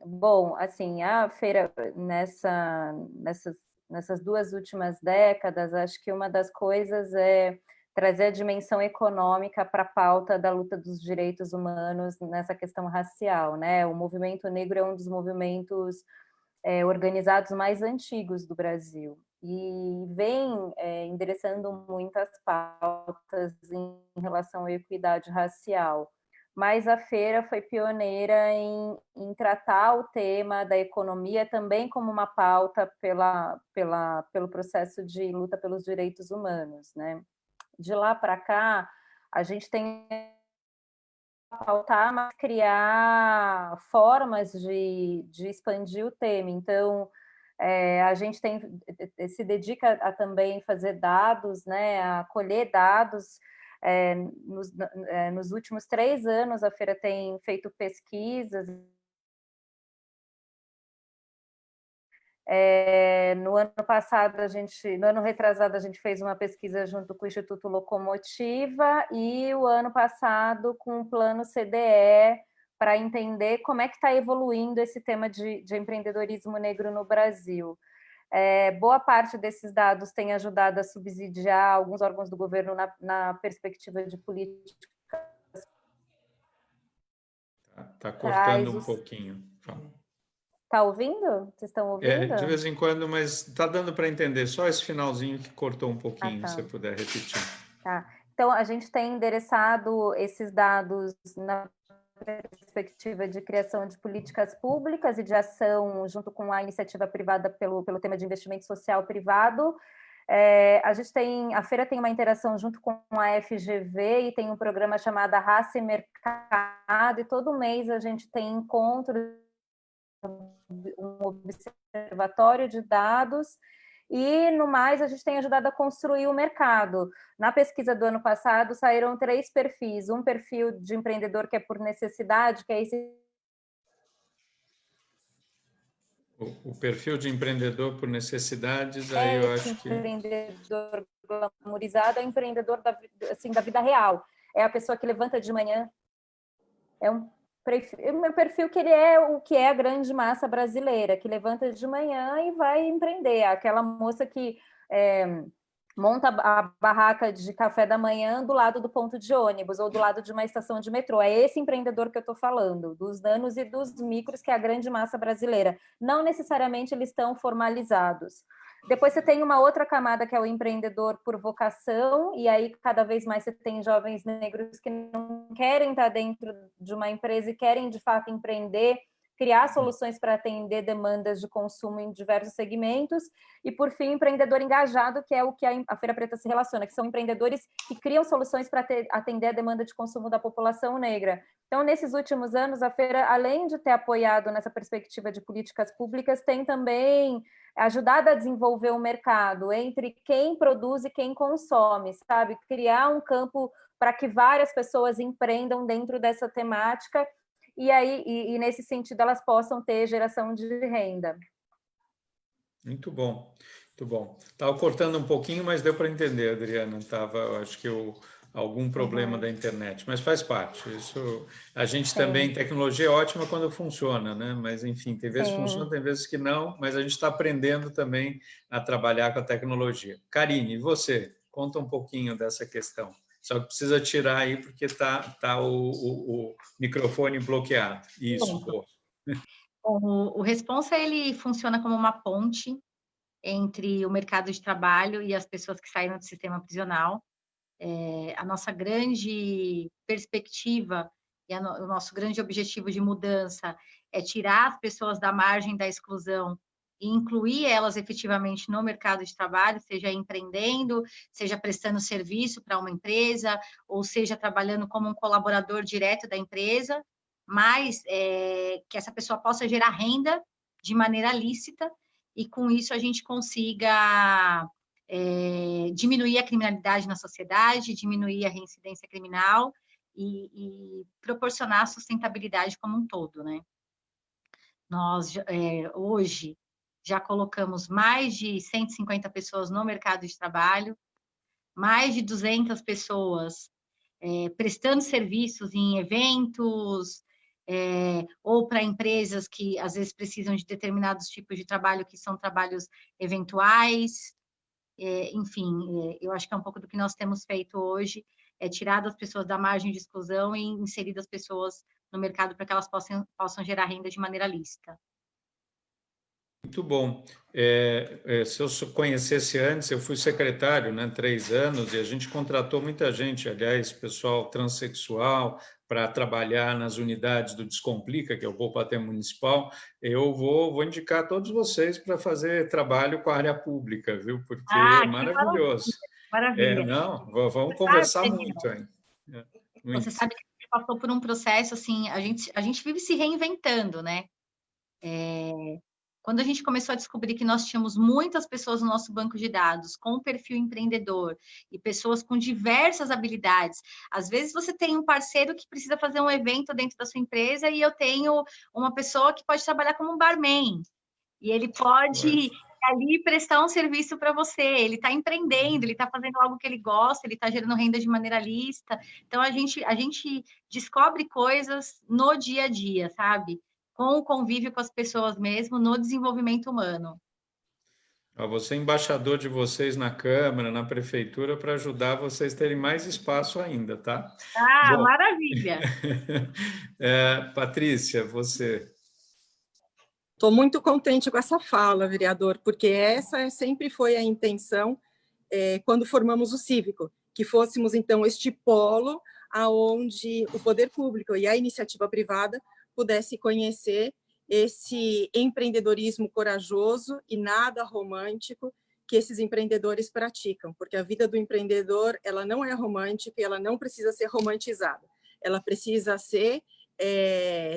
Bom, assim, a feira, nessas 2 últimas décadas, acho que uma das coisas é trazer a dimensão econômica para a pauta da luta dos direitos humanos nessa questão racial, né? O movimento negro é um dos movimentos organizados mais antigos do Brasil e vem endereçando muitas pautas em relação à equidade racial. Mas a feira foi pioneira em tratar o tema da economia também como uma pauta pelo processo de luta pelos direitos humanos, né? De lá para cá, a gente tem pautar, mas criar formas de expandir o tema. Então, a gente se dedica a também fazer dados, né, a colher dados. Nos últimos 3 anos, a feira tem feito pesquisas. No ano passado, no ano retrasado, a gente fez uma pesquisa junto com o Instituto Locomotiva e o ano passado com o Plano CDE para entender como é que está evoluindo esse tema de empreendedorismo negro no Brasil. Boa parte desses dados tem ajudado a subsidiar alguns órgãos do governo na perspectiva de políticas. Está cortando um pouquinho. Está ouvindo? Vocês estão ouvindo? De vez em quando, mas está dando para entender. Só esse finalzinho que cortou um pouquinho, tá. Se você puder repetir. Tá. Então, a gente tem endereçado esses dados na perspectiva de criação de políticas públicas e de ação junto com a iniciativa privada pelo tema de investimento social privado. A feira tem uma interação junto com a FGV e tem um programa chamado Raça e Mercado, e todo mês a gente tem encontros, um observatório de dados, e no mais a gente tem ajudado a construir o mercado. Na pesquisa do ano passado saíram 3 perfis, um perfil de empreendedor que é por necessidade, que é esse... O perfil de empreendedor por necessidades, aí eu acho que... empreendedor glamourizado é o empreendedor da vida real, é a pessoa que levanta de manhã, meu perfil que ele é o que é a grande massa brasileira, que levanta de manhã e vai empreender, aquela moça que monta a barraca de café da manhã do lado do ponto de ônibus ou do lado de uma estação de metrô. É esse empreendedor que eu estou falando, dos nanos e dos micros, que é a grande massa brasileira. Não necessariamente eles estão formalizados. Depois você tem uma outra camada, que é o empreendedor por vocação, e aí cada vez mais você tem jovens negros que não querem estar dentro de uma empresa e querem, de fato, empreender, criar soluções para atender demandas de consumo em diversos segmentos. E, por fim, empreendedor engajado, que é o que a Feira Preta se relaciona, que são empreendedores que criam soluções para atender a demanda de consumo da população negra. Então, nesses últimos anos, a feira, além de ter apoiado nessa perspectiva de políticas públicas, tem também ajudado a desenvolver o mercado entre quem produz e quem consome, sabe? Criar um campo para que várias pessoas empreendam dentro dessa temática e aí e nesse sentido elas possam ter geração de renda. Muito bom, muito bom. Estava cortando um pouquinho, mas deu para entender, Adriana. Tava, acho que algum problema da internet, mas faz parte. Isso, a gente também, tecnologia é ótima quando funciona, né? Mas enfim, tem vezes que funciona, tem vezes que não, mas a gente está aprendendo também a trabalhar com a tecnologia. Karine, e você? Conta um pouquinho dessa questão. Só que precisa tirar aí porque tá o microfone bloqueado. Isso, boa. O Responsa, ele funciona como uma ponte entre o mercado de trabalho e as pessoas que saíram do sistema prisional. A nossa grande perspectiva e o nosso grande objetivo de mudança é tirar as pessoas da margem da exclusão e incluir elas efetivamente no mercado de trabalho, seja empreendendo, seja prestando serviço para uma empresa, ou seja trabalhando como um colaborador direto da empresa, mas que essa pessoa possa gerar renda de maneira lícita e com isso a gente consiga diminuir a criminalidade na sociedade, diminuir a reincidência criminal e proporcionar sustentabilidade como um todo, né? Nós, hoje, já colocamos mais de 150 pessoas no mercado de trabalho, mais de 200 pessoas prestando serviços em eventos, ou para empresas que, às vezes, precisam de determinados tipos de trabalho que são trabalhos eventuais. Enfim, eu acho que é um pouco do que nós temos feito hoje, tirar as pessoas da margem de exclusão e inserir as pessoas no mercado para que elas possam gerar renda de maneira lícita. Muito bom. Se eu conhecesse antes, eu fui secretário, né, 3 anos, e a gente contratou muita gente, aliás, pessoal transexual, para trabalhar nas unidades do Descomplica, que é o Poupa-Tempo Municipal. Eu vou indicar todos vocês para fazer trabalho com a área pública, viu? Porque é maravilhoso. Maravilha. Não, vamos conversar muito aí. Você sabe que a gente passou por um processo, assim, a gente vive se reinventando, né? Quando a gente começou a descobrir que nós tínhamos muitas pessoas no nosso banco de dados com perfil empreendedor e pessoas com diversas habilidades, às vezes você tem um parceiro que precisa fazer um evento dentro da sua empresa e eu tenho uma pessoa que pode trabalhar como um barman e ele pode ali prestar um serviço para você, ele está empreendendo, ele está fazendo algo que ele gosta, ele está gerando renda de maneira lícita. Então, a gente descobre coisas no dia a dia, sabe? Com o convívio com as pessoas mesmo, no desenvolvimento humano. Você é embaixador de vocês na Câmara, na Prefeitura, para ajudar vocês a terem mais espaço ainda, tá? Bom, maravilha! Patrícia, você... Estou muito contente com essa fala, vereador, porque essa sempre foi a intenção quando formamos o Cívico, que fôssemos, então, este polo aonde o poder público e a iniciativa privada pudesse conhecer esse empreendedorismo corajoso e nada romântico que esses empreendedores praticam, porque a vida do empreendedor ela não é romântica e ela não precisa ser romantizada, ela precisa ser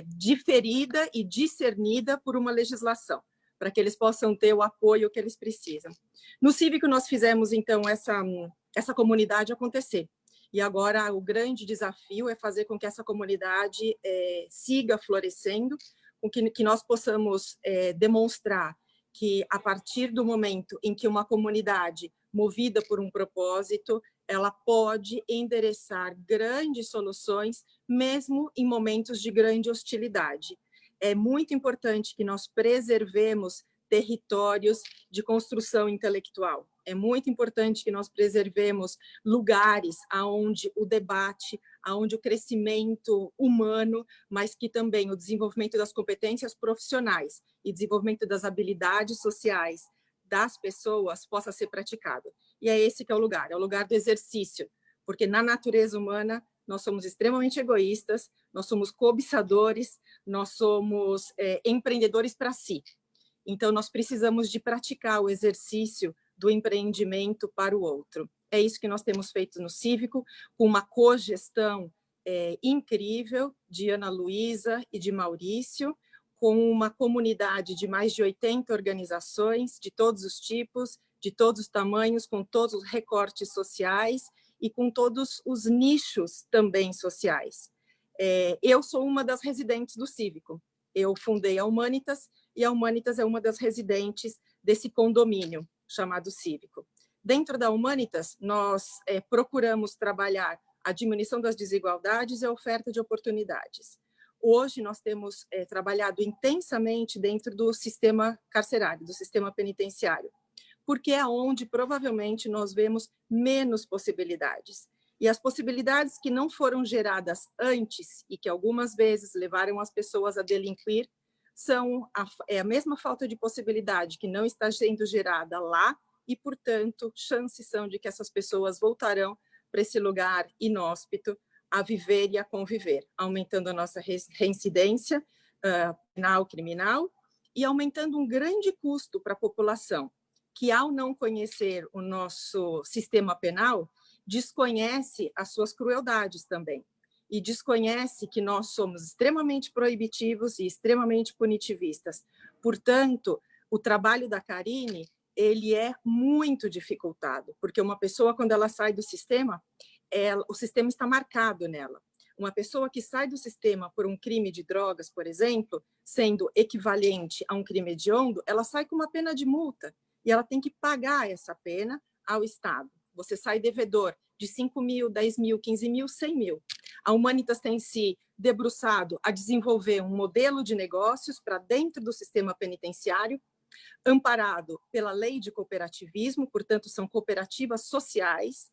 diferida e discernida por uma legislação, para que eles possam ter o apoio que eles precisam. No Cívico, nós fizemos, então, essa comunidade acontecer. E agora o grande desafio é fazer com que essa comunidade siga florescendo, com que nós possamos demonstrar que, a partir do momento em que uma comunidade movida por um propósito, ela pode endereçar grandes soluções, mesmo em momentos de grande hostilidade. É muito importante que nós preservemos territórios de construção intelectual. É muito importante que nós preservemos lugares onde o debate, onde o crescimento humano, mas que também o desenvolvimento das competências profissionais e desenvolvimento das habilidades sociais das pessoas possa ser praticado. E é esse que é o lugar do exercício, porque na natureza humana nós somos extremamente egoístas, nós somos cobiçadores, nós somos empreendedores para si. Então, nós precisamos de praticar o exercício do empreendimento para o outro. É isso que nós temos feito no Cívico, com uma cogestão incrível de Ana Luísa e de Maurício, com uma comunidade de mais de 80 organizações, de todos os tipos, de todos os tamanhos, com todos os recortes sociais e com todos os nichos também sociais. Eu sou uma das residentes do Cívico. Eu fundei a Humanitas, e a Humanitas é uma das residentes desse condomínio chamado Cívico. Dentro da Humanitas, nós procuramos trabalhar a diminuição das desigualdades e a oferta de oportunidades. Hoje, nós temos trabalhado intensamente dentro do sistema carcerário, do sistema penitenciário, porque é onde, provavelmente, nós vemos menos possibilidades. E as possibilidades que não foram geradas antes e que algumas vezes levaram as pessoas a delinquir são a mesma falta de possibilidade que não está sendo gerada lá e, portanto, chances são de que essas pessoas voltarão para esse lugar inóspito a viver e a conviver, aumentando a nossa reincidência penal, criminal, e aumentando um grande custo para a população, que, ao não conhecer o nosso sistema penal, desconhece as suas crueldades também, e desconhece que nós somos extremamente proibitivos e extremamente punitivistas. Portanto, o trabalho da Karine, ele é muito dificultado, porque uma pessoa, quando ela sai do sistema, o sistema está marcado nela. Uma pessoa que sai do sistema por um crime de drogas, por exemplo, sendo equivalente a um crime hediondo, ela sai com uma pena de multa, e ela tem que pagar essa pena ao Estado. Você sai devedor de 5 mil, 10 mil, 15 mil, 100 mil. A Humanitas tem se debruçado a desenvolver um modelo de negócios para dentro do sistema penitenciário, amparado pela lei de cooperativismo, portanto, são cooperativas sociais,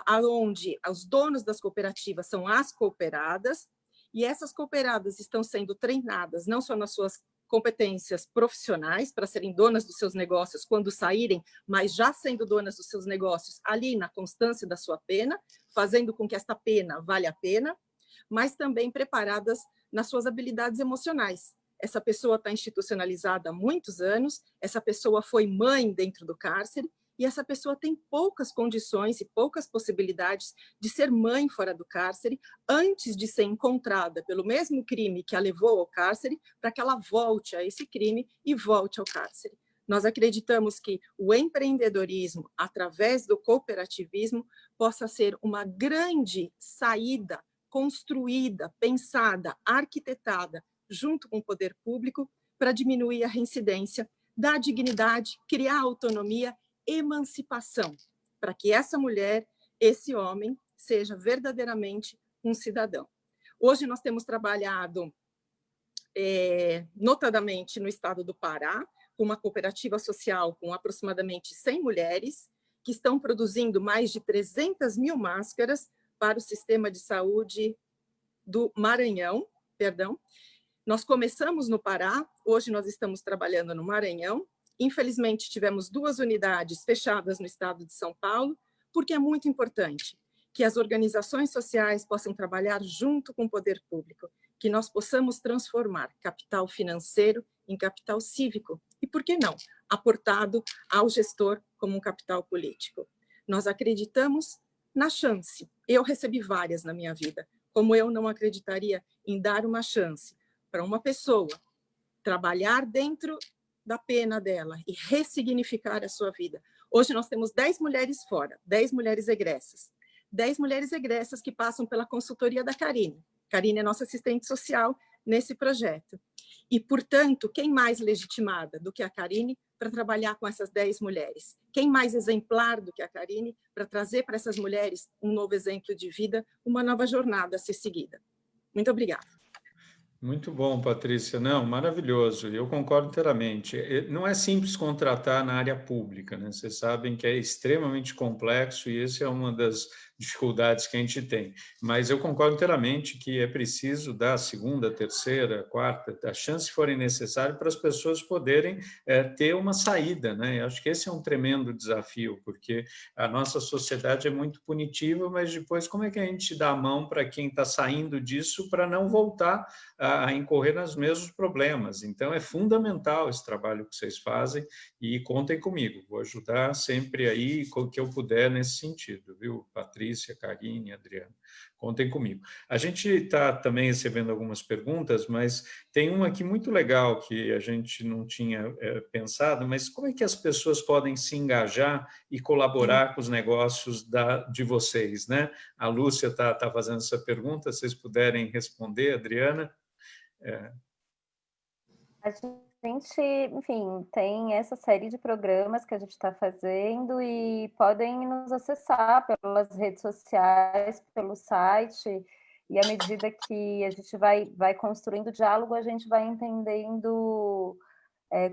onde os donos das cooperativas são as cooperadas, e essas cooperadas estão sendo treinadas não só nas suas competências profissionais para serem donas dos seus negócios quando saírem, mas já sendo donas dos seus negócios ali na constância da sua pena, fazendo com que esta pena valha a pena, mas também preparadas nas suas habilidades emocionais. Essa pessoa está institucionalizada há muitos anos, essa pessoa foi mãe dentro do cárcere, e essa pessoa tem poucas condições e poucas possibilidades de ser mãe fora do cárcere antes de ser encontrada pelo mesmo crime que a levou ao cárcere, para que ela volte a esse crime e volte ao cárcere. Nós acreditamos que o empreendedorismo, através do cooperativismo, possa ser uma grande saída construída, pensada, arquitetada, junto com o poder público, para diminuir a reincidência, dar dignidade, criar autonomia, emancipação, para que essa mulher, esse homem, seja verdadeiramente um cidadão. Hoje nós temos trabalhado, notadamente no estado do Pará, com uma cooperativa social com aproximadamente 100 mulheres, que estão produzindo mais de 300 mil máscaras para o sistema de saúde do Maranhão, perdão. Nós começamos no Pará, hoje nós estamos trabalhando no Maranhão. Infelizmente, tivemos 2 unidades fechadas no estado de São Paulo, porque é muito importante que as organizações sociais possam trabalhar junto com o poder público, que nós possamos transformar capital financeiro em capital cívico, e, por que não, aportado ao gestor como um capital político. Nós acreditamos na chance. Eu recebi várias na minha vida, como eu não acreditaria em dar uma chance para uma pessoa trabalhar dentro da pena dela e ressignificar a sua vida. Hoje nós temos 10 mulheres fora, 10 mulheres egressas. 10 mulheres egressas que passam pela consultoria da Karine. Karine é nossa assistente social nesse projeto. E, portanto, quem mais legitimada do que a Karine para trabalhar com essas 10 mulheres? Quem mais exemplar do que a Karine para trazer para essas mulheres um novo exemplo de vida, uma nova jornada a ser seguida? Muito obrigada. Muito bom, Patrícia. Não, maravilhoso. Eu concordo inteiramente. Não é simples contratar na área pública, né? Vocês sabem que é extremamente complexo e essa é uma das dificuldades que a gente tem. Mas eu concordo inteiramente que é preciso dar a segunda, terceira, quarta, a chance forem necessárias para as pessoas poderem ter uma saída, né? Eu acho que esse é um tremendo desafio, porque a nossa sociedade é muito punitiva, mas depois como é que a gente dá a mão para quem está saindo disso para não voltar a incorrer nos mesmos problemas. Então, é fundamental esse trabalho que vocês fazem e contem comigo. Vou ajudar sempre aí com o que eu puder nesse sentido, viu? Patrícia, Karine, Adriana, contem comigo. A gente está também recebendo algumas perguntas, mas tem uma aqui muito legal que a gente não tinha pensado, mas como é que as pessoas podem se engajar e colaborar com os negócios de vocês, né? A Lúcia está fazendo essa pergunta, se vocês puderem responder, Adriana. A gente, enfim, tem essa série de programas que a gente está fazendo e podem nos acessar pelas redes sociais, pelo site, e à medida que a gente vai construindo diálogo, a gente vai entendendo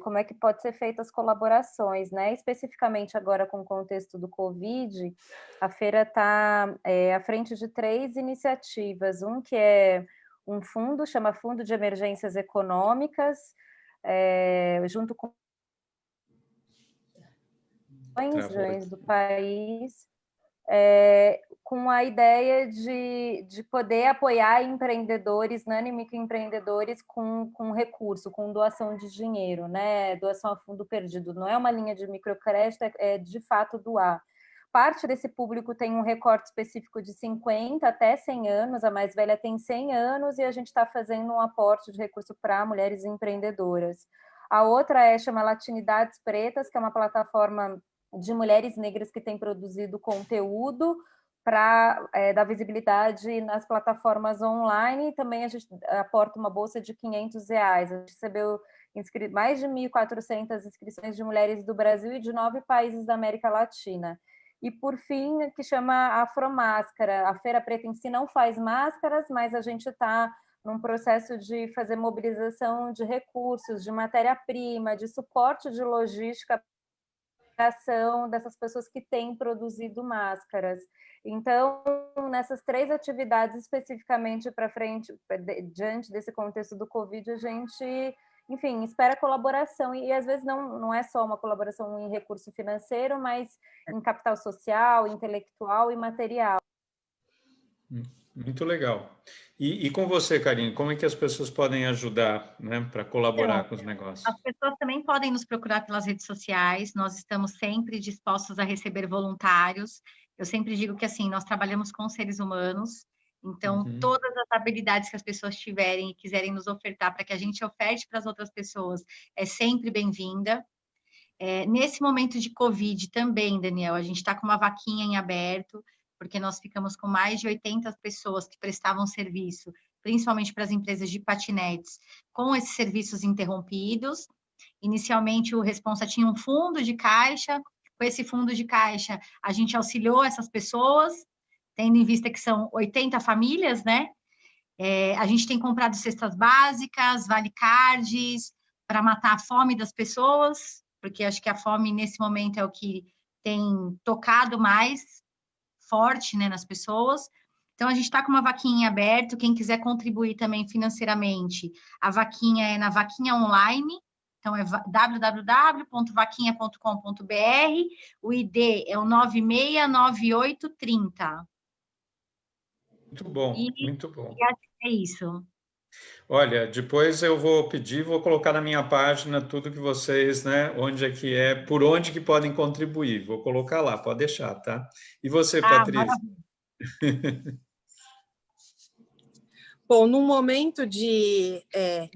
como é que pode ser feitas as colaborações, né? Especificamente agora com o contexto do Covid, a feira está à frente de 3 iniciativas. Um que é um fundo, chama Fundo de Emergências Econômicas, junto com regiões do país, com a ideia de poder apoiar empreendedores, nano e microempreendedores com recurso, com doação de dinheiro, né? Doação a fundo perdido. Não é uma linha de microcrédito, é de fato doar. Parte desse público tem um recorte específico de 50 até 100 anos, a mais velha tem 100 anos, e a gente está fazendo um aporte de recurso para mulheres empreendedoras. A outra chama Latinidades Pretas, que é uma plataforma de mulheres negras que tem produzido conteúdo para dar visibilidade nas plataformas online. Também a gente aporta uma bolsa de R$500. A gente recebeu mais de 1.400 inscrições de mulheres do Brasil e de 9 países da América Latina. E, por fim, que chama Afromáscara. A Feira Preta em si não faz máscaras, mas a gente está num processo de fazer mobilização de recursos, de matéria-prima, de suporte de logística dessas pessoas que têm produzido máscaras. Então, nessas 3 atividades, especificamente para frente, diante desse contexto do Covid, a gente, enfim, espera colaboração, e às vezes não é só uma colaboração em recurso financeiro, mas em capital social, intelectual e material. Muito legal. E com você, Karine, como é que as pessoas podem ajudar, né, para colaborar com os negócios? As pessoas também podem nos procurar pelas redes sociais, nós estamos sempre dispostos a receber voluntários. Eu sempre digo que, assim, nós trabalhamos com seres humanos, então, todas as habilidades que as pessoas tiverem e quiserem nos ofertar para que a gente oferte para as outras pessoas é sempre bem-vinda. Nesse momento de Covid também, Daniel, a gente está com uma vaquinha em aberto, porque nós ficamos com mais de 80 pessoas que prestavam serviço, principalmente para as empresas de patinetes, com esses serviços interrompidos. Inicialmente, o Responsa tinha um fundo de caixa. Com esse fundo de caixa, a gente auxiliou essas pessoas, tendo em vista que são 80 famílias, né? A gente tem comprado cestas básicas, vale-cards, para matar a fome das pessoas, porque acho que a fome, nesse momento, é o que tem tocado mais forte, né, nas pessoas. Então, a gente está com uma vaquinha em aberto. Quem quiser contribuir também financeiramente, a vaquinha é na Vaquinha Online. Então, é www.vaquinha.com.br. O ID é o 969830. Muito bom, muito bom. E é isso. Olha, depois eu vou pedir, vou colocar na minha página tudo que vocês, né, por onde que podem contribuir. Vou colocar lá, pode deixar, tá? E você, Patrícia? Bom, num momento de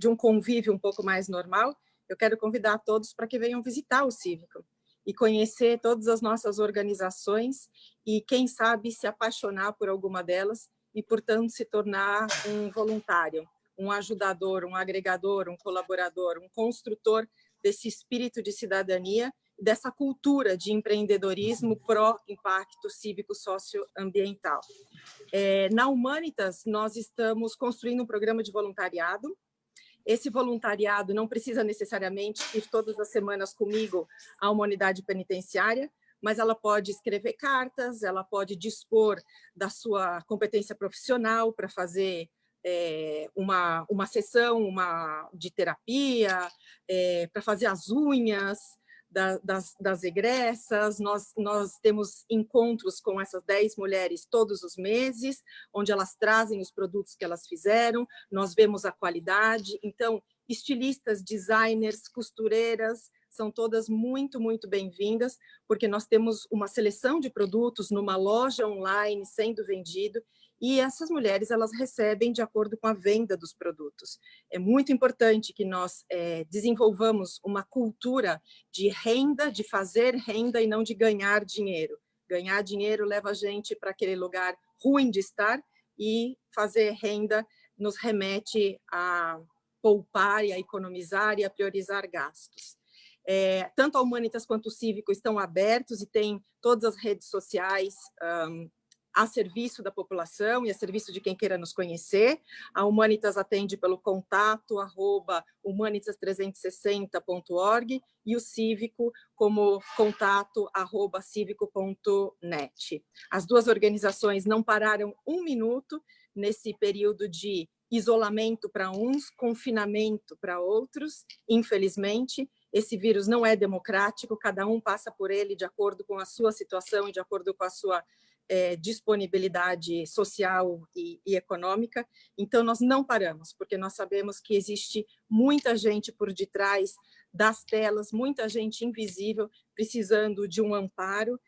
um convívio um pouco mais normal, eu quero convidar todos para que venham visitar o Cívico e conhecer todas as nossas organizações e, quem sabe, se apaixonar por alguma delas e, portanto, se tornar um voluntário, um ajudador, um agregador, um colaborador, um construtor desse espírito de cidadania, dessa cultura de empreendedorismo pró-impacto cívico-socioambiental. Na Humanitas, nós estamos construindo um programa de voluntariado. Esse voluntariado não precisa necessariamente ir todas as semanas comigo a uma unidade penitenciária, mas ela pode escrever cartas, ela pode dispor da sua competência profissional para fazer uma sessão de terapia, para fazer as unhas, das egressas, nós temos encontros com essas 10 mulheres todos os meses, onde elas trazem os produtos que elas fizeram, nós vemos a qualidade. Então, estilistas, designers, costureiras, são todas muito, muito bem-vindas, porque nós temos uma seleção de produtos numa loja online sendo vendido, e essas mulheres elas recebem de acordo com a venda dos produtos. É muito importante que nós desenvolvamos uma cultura de renda, de fazer renda e não de ganhar dinheiro. Ganhar dinheiro leva a gente para aquele lugar ruim de estar, e fazer renda nos remete a poupar e a economizar e a priorizar gastos. Tanto a Humanitas quanto o Cívico estão abertos e têm todas as redes sociais a serviço da população e a serviço de quem queira nos conhecer. A Humanitas atende pelo contato @humanitas360.org e o Cívico como contato @civico.net. As duas organizações não pararam um minuto nesse período de isolamento para uns, confinamento para outros, infelizmente. Esse vírus não é democrático, cada um passa por ele de acordo com a sua situação e de acordo com a sua disponibilidade social e econômica. Então, nós não paramos, porque nós sabemos que existe muita gente por detrás das telas, muita gente invisível, precisando de um amparo,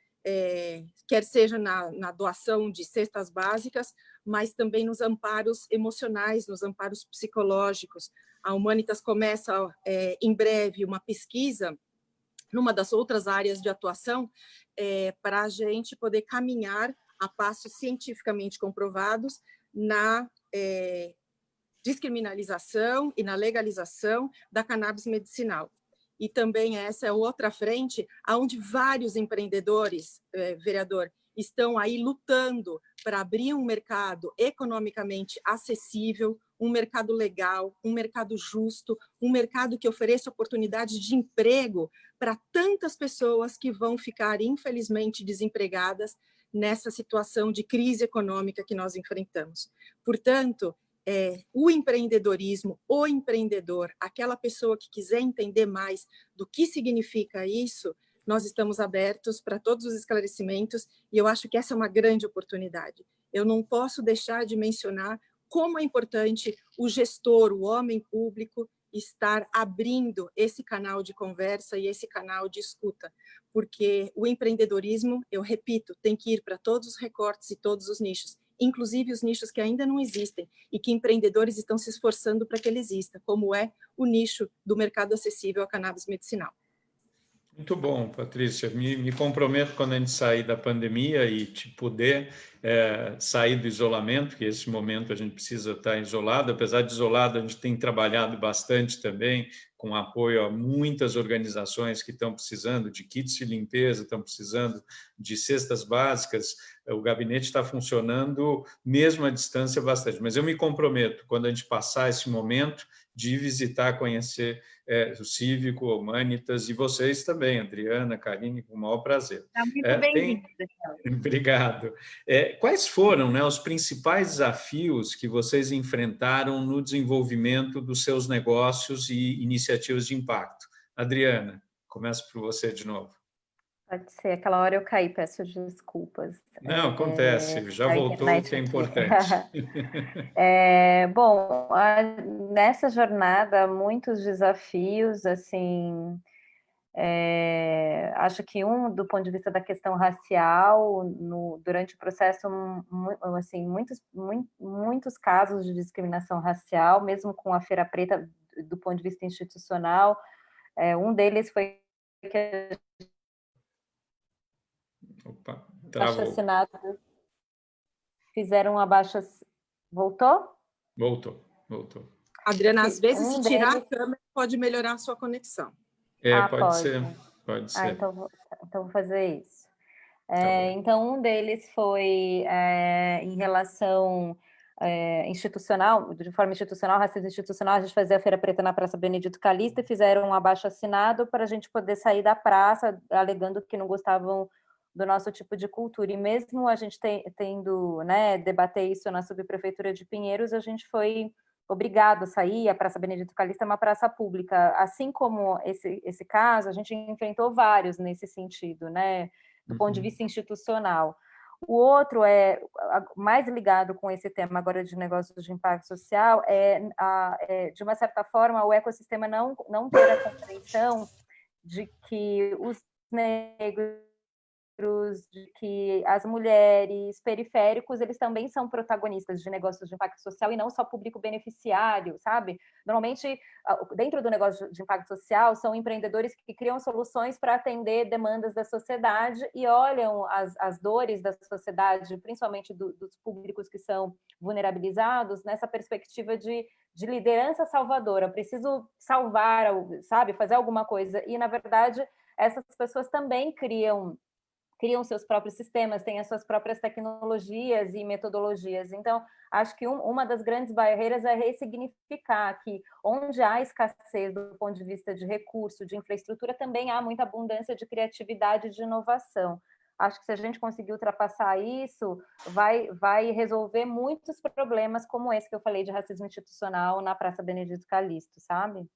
quer seja na doação de cestas básicas, mas também nos amparos emocionais, nos amparos psicológicos. A Humanitas começa em breve uma pesquisa numa das outras áreas de atuação, para a gente poder caminhar a passos cientificamente comprovados na descriminalização e na legalização da cannabis medicinal. E também essa é outra frente onde vários empreendedores, vereador, estão aí lutando para abrir um mercado economicamente acessível, um mercado legal, um mercado justo, um mercado que ofereça oportunidades de emprego para tantas pessoas que vão ficar, infelizmente, desempregadas nessa situação de crise econômica que nós enfrentamos. Portanto, o empreendedorismo, o empreendedor, aquela pessoa que quiser entender mais do que significa isso, nós estamos abertos para todos os esclarecimentos, e eu acho que essa é uma grande oportunidade. Eu não posso deixar de mencionar como é importante o gestor, o homem público, estar abrindo esse canal de conversa e esse canal de escuta, porque o empreendedorismo, eu repito, tem que ir para todos os recortes e todos os nichos, inclusive os nichos que ainda não existem e que empreendedores estão se esforçando para que ele exista, como é o nicho do mercado acessível à cannabis medicinal. Muito bom, Patrícia. Me comprometo quando a gente sair da pandemia e poder sair do isolamento, que esse momento a gente precisa estar isolado. Apesar de isolado, a gente tem trabalhado bastante também, com apoio a muitas organizações que estão precisando de kits de limpeza, estão precisando de cestas básicas. O gabinete está funcionando mesmo à distância bastante. Mas eu me comprometo, quando a gente passar esse momento, de visitar, conhecer o Cívico, o Humanitas, e vocês também, Adriana, Karine, com o maior prazer. Está muito bem-vindo. Obrigado. Quais foram, né, os principais desafios que vocês enfrentaram no desenvolvimento dos seus negócios e iniciativas de impacto? Adriana, começo por você de novo. Pode ser, aquela hora eu caí, peço desculpas. Não, acontece, já voltou, o que é importante. Bom, nessa jornada, muitos desafios, assim, acho que do ponto de vista da questão racial, durante o processo, assim, muitos casos de discriminação racial, mesmo com a Feira Preta, do ponto de vista institucional, um deles foi que Opa, travou. Assassinato. Fizeram abaixo. Voltou? Voltou. Adriana, às vezes, se tirar a câmera, pode melhorar a sua conexão. Pode ser. Então vou fazer isso. Tá então, um deles foi em relação institucional, de forma institucional, racismo institucional. A gente fazia a Feira Preta na Praça Benedito Calixto e fizeram um abaixo-assinado para a gente poder sair da praça, alegando que não gostavam do nosso tipo de cultura. E mesmo a gente tendo, né, debater isso na subprefeitura de Pinheiros, a gente foi obrigado a sair, a Praça Benedito Calixto é uma praça pública. Assim como esse caso, a gente enfrentou vários nesse sentido, né? Do ponto de vista institucional. O outro mais ligado com esse tema agora de negócios de impacto social, de uma certa forma, o ecossistema não ter a compreensão de que os negros, de que as mulheres, periféricos, eles também são protagonistas de negócios de impacto social e não só público beneficiário, sabe? Normalmente, dentro do negócio de impacto social, são empreendedores que criam soluções para atender demandas da sociedade e olham as dores da sociedade, principalmente dos públicos que são vulnerabilizados, nessa perspectiva de liderança salvadora. Eu preciso salvar, sabe? Fazer alguma coisa. E, na verdade, essas pessoas também criam seus próprios sistemas, têm as suas próprias tecnologias e metodologias. Então, acho que uma das grandes barreiras é ressignificar que onde há escassez do ponto de vista de recurso, de infraestrutura, também há muita abundância de criatividade e de inovação. Acho que se a gente conseguir ultrapassar isso, vai resolver muitos problemas como esse que eu falei de racismo institucional na Praça Benedito Calixto, sabe?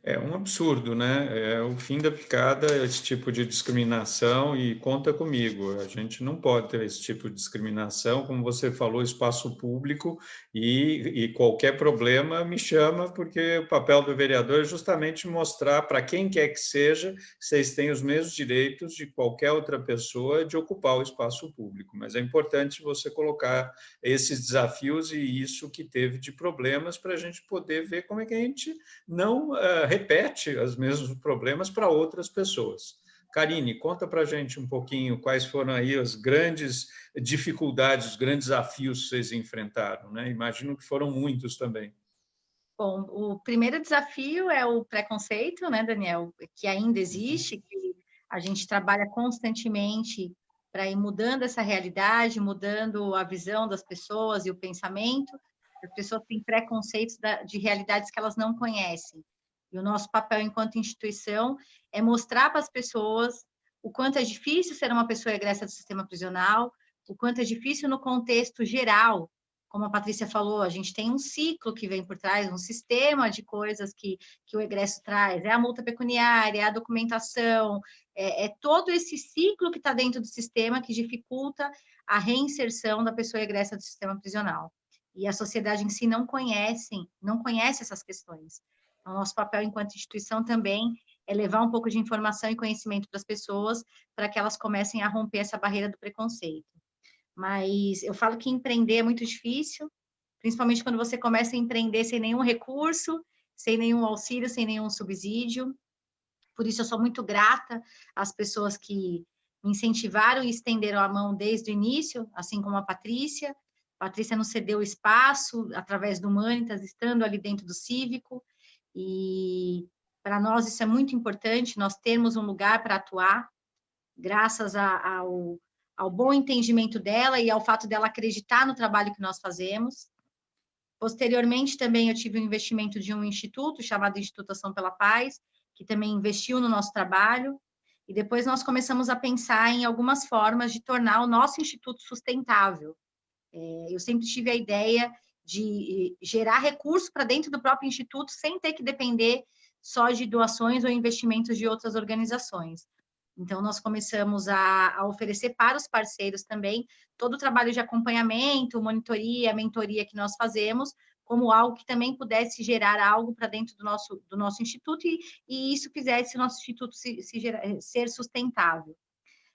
É um absurdo, né? É o fim da picada, esse tipo de discriminação, e conta comigo, a gente não pode ter esse tipo de discriminação, como você falou, espaço público, e qualquer problema me chama, porque o papel do vereador é justamente mostrar para quem quer que seja, que vocês têm os mesmos direitos de qualquer outra pessoa de ocupar o espaço público, mas é importante você colocar esses desafios e isso que teve de problemas para a gente poder ver como é que a gente não repete os mesmos problemas para outras pessoas. Karine, conta para a gente um pouquinho quais foram aí as grandes dificuldades, os grandes desafios que vocês enfrentaram, né? Imagino que foram muitos também. Bom, o primeiro desafio é o preconceito, né, Daniel, que ainda existe, que a gente trabalha constantemente para ir mudando essa realidade, mudando a visão das pessoas e o pensamento. As pessoas têm preconceitos de realidades que elas não conhecem. E o nosso papel enquanto instituição é mostrar para as pessoas o quanto é difícil ser uma pessoa egressa do sistema prisional, o quanto é difícil no contexto geral. Como a Patrícia falou, a gente tem um ciclo que vem por trás, um sistema de coisas que o egresso traz. É a multa pecuniária, é a documentação, é todo esse ciclo que está dentro do sistema que dificulta a reinserção da pessoa egressa do sistema prisional. E a sociedade em si não conhece essas questões. O nosso papel enquanto instituição também é levar um pouco de informação e conhecimento para as pessoas, para que elas comecem a romper essa barreira do preconceito. Mas eu falo que empreender é muito difícil, principalmente quando você começa a empreender sem nenhum recurso, sem nenhum auxílio, sem nenhum subsídio. Por isso eu sou muito grata às pessoas que me incentivaram e estenderam a mão desde o início, assim como a Patrícia. A Patrícia nos cedeu espaço através do Humanitas, estando ali dentro do Cívico. E para nós isso é muito importante, nós termos um lugar para atuar, graças ao bom entendimento dela e ao fato dela acreditar no trabalho que nós fazemos. Posteriormente, também eu tive um investimento de um instituto chamado Instituto Ação pela Paz, que também investiu no nosso trabalho, e depois nós começamos a pensar em algumas formas de tornar o nosso instituto sustentável. Eu sempre tive a ideia de gerar recursos para dentro do próprio instituto, sem ter que depender só de doações ou investimentos de outras organizações. Então, nós começamos a oferecer para os parceiros também todo o trabalho de acompanhamento, monitoria, mentoria que nós fazemos, como algo que também pudesse gerar algo para dentro do nosso instituto e isso fizesse o nosso instituto ser sustentável.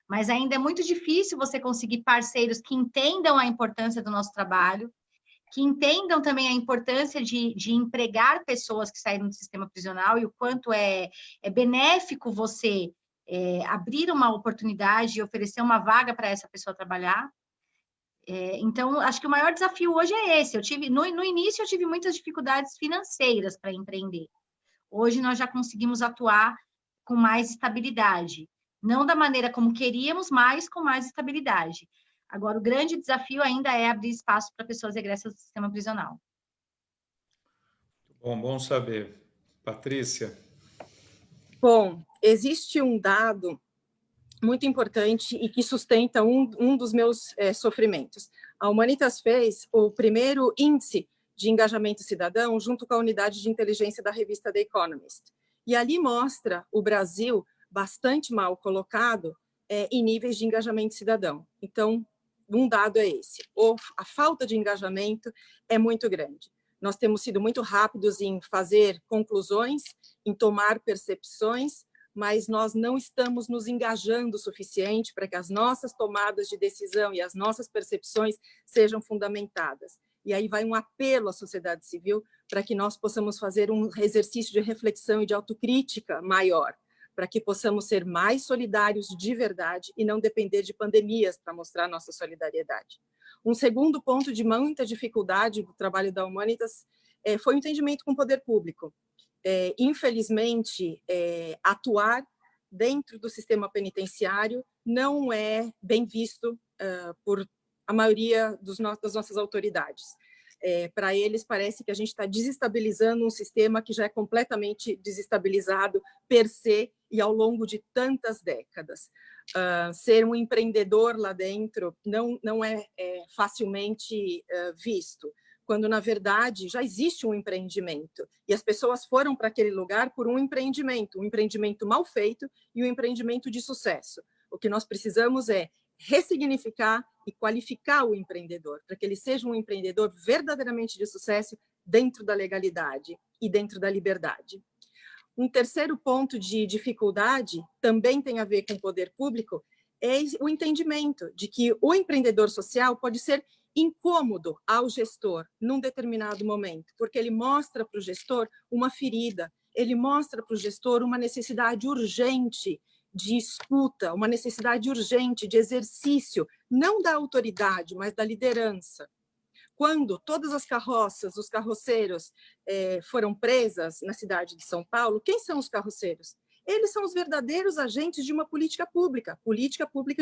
Mas ainda é muito difícil você conseguir parceiros que entendam a importância do nosso trabalho, que entendam também a importância de empregar pessoas que saíram do sistema prisional e o quanto é benéfico você abrir uma oportunidade e oferecer uma vaga para essa pessoa trabalhar. Então, acho que o maior desafio hoje é esse. No início, eu tive muitas dificuldades financeiras para empreender. Hoje, nós já conseguimos atuar com mais estabilidade. Não da maneira como queríamos, mas com mais estabilidade. Agora, o grande desafio ainda é abrir espaço para pessoas egressas do sistema prisional. Bom saber. Patrícia? Bom, existe um dado muito importante e que sustenta um dos meus sofrimentos. A Humanitas fez o primeiro índice de Engajamento Cidadão, junto com a unidade de inteligência da revista The Economist. E ali mostra o Brasil bastante mal colocado em níveis de engajamento cidadão. Então, um dado é esse: a falta de engajamento é muito grande. Nós temos sido muito rápidos em fazer conclusões, em tomar percepções, mas nós não estamos nos engajando o suficiente para que as nossas tomadas de decisão e as nossas percepções sejam fundamentadas. E aí vai um apelo à sociedade civil para que nós possamos fazer um exercício de reflexão e de autocrítica maior, para que possamos ser mais solidários de verdade e não depender de pandemias para mostrar nossa solidariedade. Um segundo ponto de muita dificuldade do trabalho da Humanitas foi o entendimento com o poder público. Infelizmente, atuar dentro do sistema penitenciário não é bem visto por a maioria das nossas autoridades. Para eles, parece que a gente está desestabilizando um sistema que já é completamente desestabilizado per se e ao longo de tantas décadas. Ser um empreendedor lá dentro não é facilmente visto, quando, na verdade, já existe um empreendimento. E as pessoas foram para aquele lugar por um empreendimento mal feito e um empreendimento de sucesso. O que nós precisamos é ressignificar e qualificar o empreendedor, para que ele seja um empreendedor verdadeiramente de sucesso dentro da legalidade e dentro da liberdade. Um terceiro ponto de dificuldade também tem a ver com o poder público, é o entendimento de que o empreendedor social pode ser incômodo ao gestor num determinado momento, porque ele mostra para o gestor uma ferida, ele mostra para o gestor uma necessidade urgente de escuta, uma necessidade urgente de exercício, não da autoridade, mas da liderança. Quando todas as carroças, os carroceiros foram presas na cidade de São Paulo, quem são os carroceiros? Eles são os verdadeiros agentes de uma política pública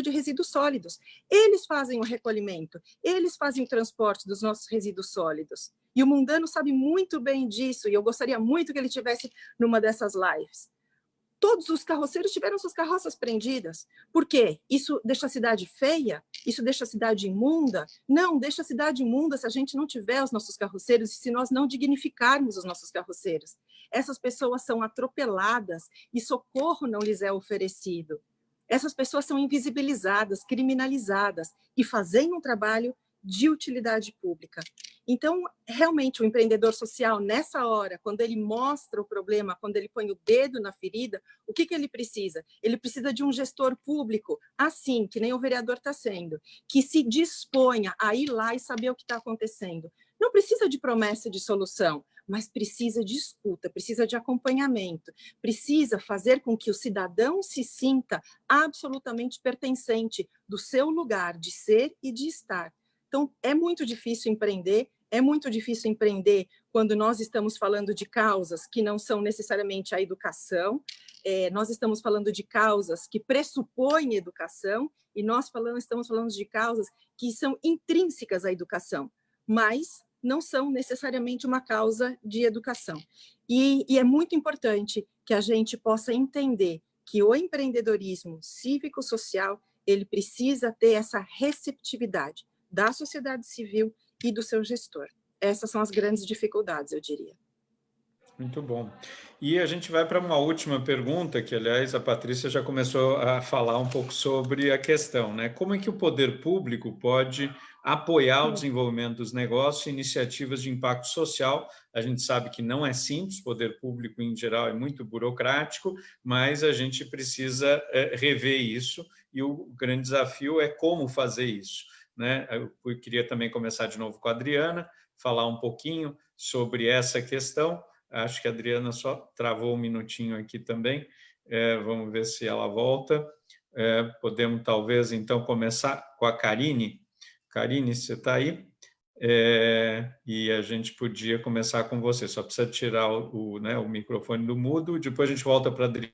de resíduos sólidos. Eles fazem o recolhimento, eles fazem o transporte dos nossos resíduos sólidos. E o Mundano sabe muito bem disso, e eu gostaria muito que ele estivesse numa dessas lives. Todos os carroceiros tiveram suas carroças prendidas. Por quê? Isso deixa a cidade feia? Isso deixa a cidade imunda? Não, deixa a cidade imunda se a gente não tiver os nossos carroceiros e se nós não dignificarmos os nossos carroceiros. Essas pessoas são atropeladas e socorro não lhes é oferecido. Essas pessoas são invisibilizadas, criminalizadas e fazem um trabalho de utilidade pública. Então, realmente, o empreendedor social, nessa hora, quando ele mostra o problema, quando ele põe o dedo na ferida, o que ele precisa? Ele precisa de um gestor público, assim, que nem o vereador está sendo, que se disponha a ir lá e saber o que está acontecendo. Não precisa de promessa de solução, mas precisa de escuta, precisa de acompanhamento, precisa fazer com que o cidadão se sinta absolutamente pertencente do seu lugar de ser e de estar. Então, é muito difícil empreender quando nós estamos falando de causas que não são necessariamente a educação, nós estamos falando de causas que pressupõem educação, e nós estamos falando de causas que são intrínsecas à educação, mas não são necessariamente uma causa de educação. E é muito importante que a gente possa entender que o empreendedorismo cívico-social, ele precisa ter essa receptividade da sociedade civil e do seu gestor. Essas são as grandes dificuldades, eu diria. Muito bom. E a gente vai para uma última pergunta, que, aliás, a Patrícia já começou a falar um pouco sobre a questão, né? Como é que o poder público pode apoiar o desenvolvimento dos negócios e iniciativas de impacto social? A gente sabe que não é simples, o poder público, em geral, é muito burocrático, mas a gente precisa rever isso, e o grande desafio é como fazer isso, né? Eu queria também começar de novo com a Adriana, falar um pouquinho sobre essa questão. Acho que a Adriana só travou um minutinho aqui também. Vamos ver se ela volta. Podemos, talvez, então, começar com a Karine. Karine, você está aí? E a gente podia começar com você. Só precisa tirar o microfone do mudo. Depois a gente volta para a Adriana.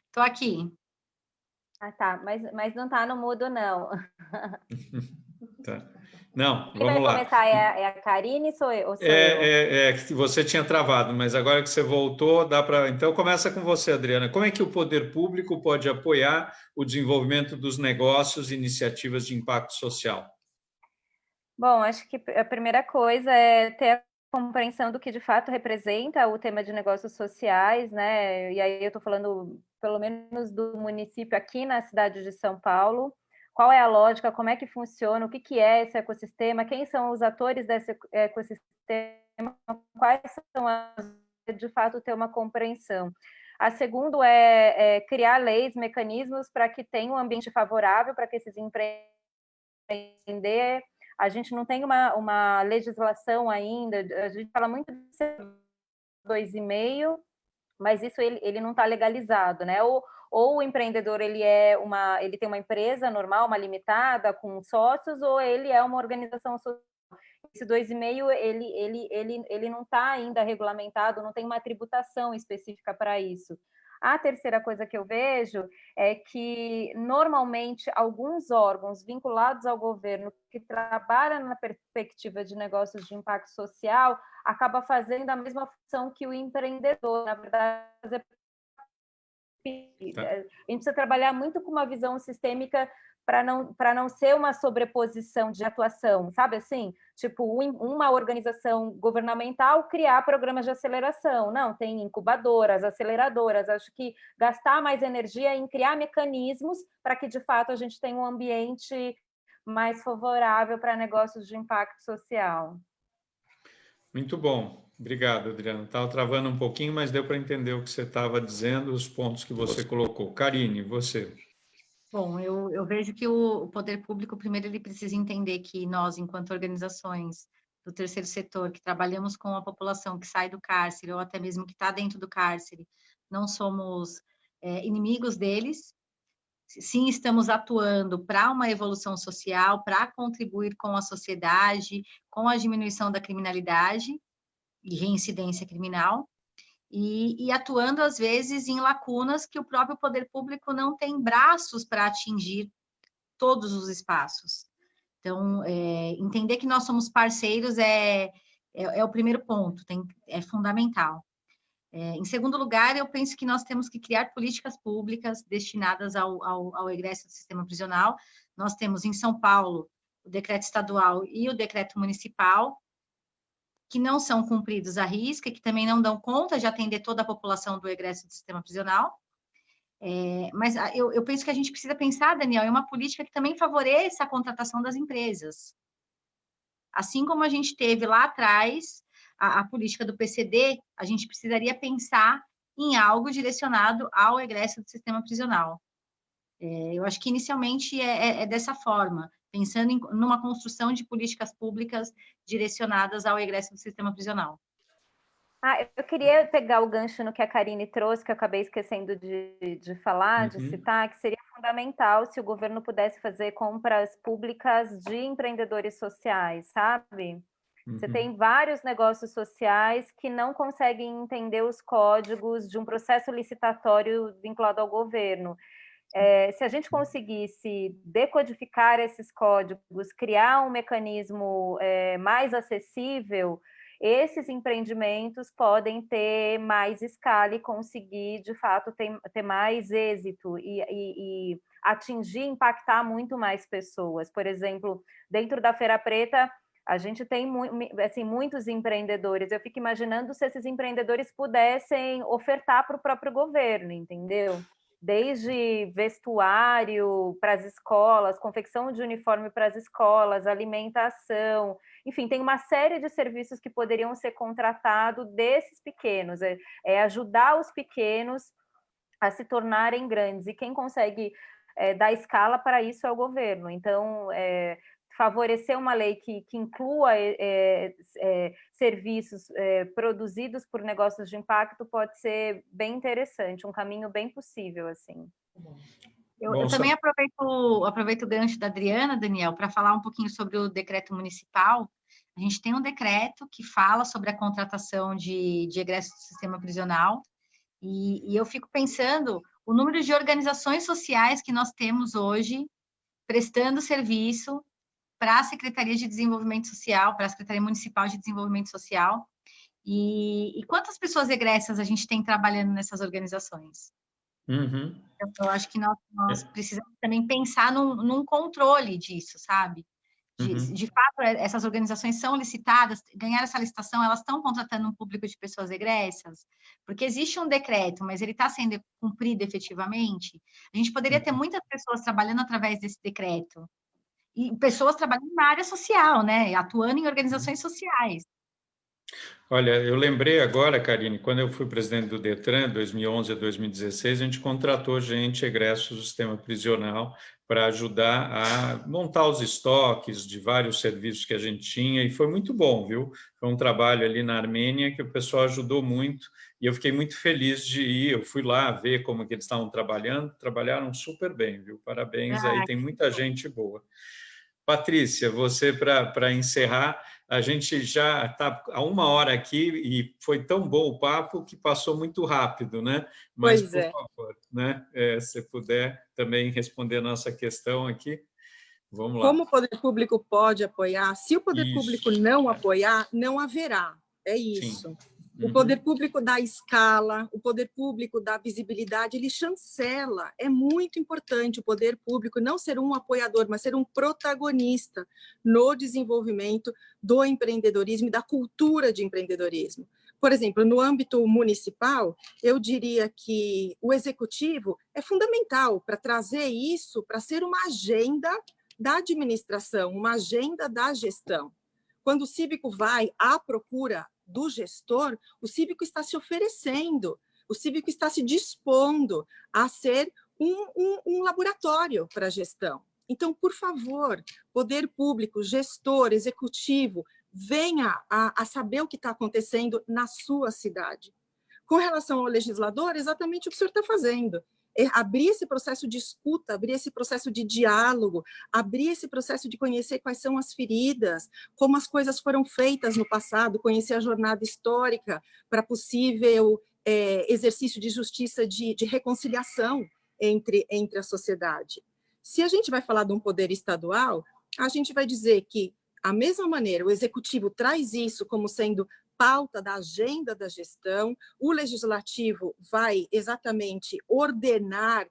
Estou aqui. Ah, tá. Mas não está no mudo, não. Tá. Não, Quem vamos vai lá. começar é a Karine ou sou eu? Você tinha travado, mas agora que você voltou, dá para... Então, começa com você, Adriana. Como é que o poder público pode apoiar o desenvolvimento dos negócios e iniciativas de impacto social? Bom, acho que a primeira coisa é ter a compreensão do que de fato representa o tema de negócios sociais, né? E aí eu estou falando, pelo menos, do município aqui na cidade de São Paulo. Qual é a lógica, como é que funciona, o que é esse ecossistema, quem são os atores desse ecossistema, quais são as... de fato ter uma compreensão. A segunda é criar leis, mecanismos para que tenha um ambiente favorável para que esses empreendedores... A gente não tem uma legislação ainda, a gente fala muito de 2,5, mas isso ele não está legalizado, né? Ou o empreendedor ele tem uma empresa normal, uma limitada, com sócios, ou ele é uma organização social. Esse 2,5 ele não está ainda regulamentado, não tem uma tributação específica para isso. A terceira coisa que eu vejo é que, normalmente, alguns órgãos vinculados ao governo que trabalham na perspectiva de negócios de impacto social acaba fazendo a mesma função que o empreendedor. Na verdade, a gente precisa trabalhar muito com uma visão sistêmica para não ser uma sobreposição de atuação, sabe assim? Tipo, uma organização governamental criar programas de aceleração. Não, tem incubadoras, aceleradoras. Acho que gastar mais energia em criar mecanismos para que, de fato, a gente tenha um ambiente mais favorável para negócios de impacto social. Muito bom. Obrigado, Adriana. Estava travando um pouquinho, mas deu para entender o que você estava dizendo, os pontos que você colocou. Karine, você. Bom, eu vejo que o poder público, primeiro, ele precisa entender que nós, enquanto organizações do terceiro setor, que trabalhamos com a população que sai do cárcere, ou até mesmo que está dentro do cárcere, não somos inimigos deles. Sim, estamos atuando para uma evolução social, para contribuir com a sociedade, com a diminuição da criminalidade e reincidência criminal. E atuando, às vezes, em lacunas que o próprio poder público não tem braços para atingir todos os espaços. Então, entender que nós somos parceiros é o primeiro ponto, é fundamental. Em segundo lugar, eu penso que nós temos que criar políticas públicas destinadas ao egresso do sistema prisional. Nós temos, em São Paulo, o decreto estadual e o decreto municipal, que não são cumpridos à risca, que também não dão conta de atender toda a população do egresso do sistema prisional. Mas eu penso que a gente precisa pensar, Daniel, em uma política que também favoreça a contratação das empresas. Assim como a gente teve lá atrás a política do PCD, a gente precisaria pensar em algo direcionado ao egresso do sistema prisional. Eu acho que inicialmente é dessa forma, pensando numa construção de políticas públicas direcionadas ao egresso do sistema prisional. Eu queria pegar o gancho no que a Karine trouxe, que eu acabei esquecendo de falar, de citar, que seria fundamental se o governo pudesse fazer compras públicas de empreendedores sociais, sabe? Você tem vários negócios sociais que não conseguem entender os códigos de um processo licitatório vinculado ao governo. Se a gente conseguisse decodificar esses códigos, criar um mecanismo mais acessível, esses empreendimentos podem ter mais escala e conseguir, de fato, ter mais êxito e atingir, impactar muito mais pessoas. Por exemplo, dentro da Feira Preta, a gente tem assim, muitos empreendedores. Eu fico imaginando se esses empreendedores pudessem ofertar para o próprio governo, entendeu? Desde vestuário para as escolas, confecção de uniforme para as escolas, alimentação, enfim, tem uma série de serviços que poderiam ser contratados desses pequenos, ajudar os pequenos a se tornarem grandes, e quem consegue dar escala para isso é o governo. Então, favorecer uma lei que inclua serviços produzidos por negócios de impacto pode ser bem interessante, um caminho bem possível, assim. Eu também aproveito o gancho da Adriana, Daniel, para falar um pouquinho sobre o decreto municipal. A gente tem um decreto que fala sobre a contratação de egresso do sistema prisional, e eu fico pensando o número de organizações sociais que nós temos hoje prestando serviço para a Secretaria de Desenvolvimento Social, para a Secretaria Municipal de Desenvolvimento Social, e quantas pessoas egressas a gente tem trabalhando nessas organizações? Eu acho que nós precisamos também pensar num controle disso, sabe? De fato, essas organizações são licitadas, ganharam essa licitação, elas estão contratando um público de pessoas egressas? Porque existe um decreto, mas ele está sendo cumprido efetivamente? A gente poderia ter muitas pessoas trabalhando através desse decreto, e pessoas trabalhando na área social, né? Atuando em organizações sociais. Olha, eu lembrei agora, Karine, quando eu fui presidente do Detran, 2011 a 2016, a gente contratou gente egresso do sistema prisional para ajudar a montar os estoques de vários serviços que a gente tinha, e foi muito bom, viu? Foi um trabalho ali na Armênia que o pessoal ajudou muito, e eu fiquei muito feliz de ir. Eu fui lá ver como que eles estavam trabalhando, trabalharam super bem, viu? Parabéns aí, tem muita gente boa. Patrícia, você, para encerrar, a gente já está há 1 hora aqui e foi tão bom o papo que passou muito rápido, né? Mas, por favor, né? Se puder também responder a nossa questão aqui, vamos lá. Como o poder público pode apoiar? Se o poder público não apoiar, não haverá. É isso. Sim. O poder público dá escala, o poder público dá visibilidade, ele chancela. É muito importante o poder público não ser um apoiador, mas ser um protagonista no desenvolvimento do empreendedorismo e da cultura de empreendedorismo. Por exemplo, no âmbito municipal, eu diria que o executivo é fundamental para trazer isso, para ser uma agenda da administração, uma agenda da gestão. Quando o cívico vai à procura do gestor, o cívico está se oferecendo, o cívico está se dispondo a ser um laboratório para a gestão. Então, por favor, poder público, gestor, executivo, venha a saber o que está acontecendo na sua cidade. Com relação ao legislador, exatamente o que o senhor está fazendo. Abrir esse processo de escuta, abrir esse processo de diálogo, abrir esse processo de conhecer quais são as feridas, como as coisas foram feitas no passado, conhecer a jornada histórica para possível exercício de justiça, de reconciliação entre a sociedade. Se a gente vai falar de um poder estadual, a gente vai dizer que, da mesma maneira, o executivo traz isso como sendo pauta da agenda da gestão, o legislativo vai exatamente ordenar,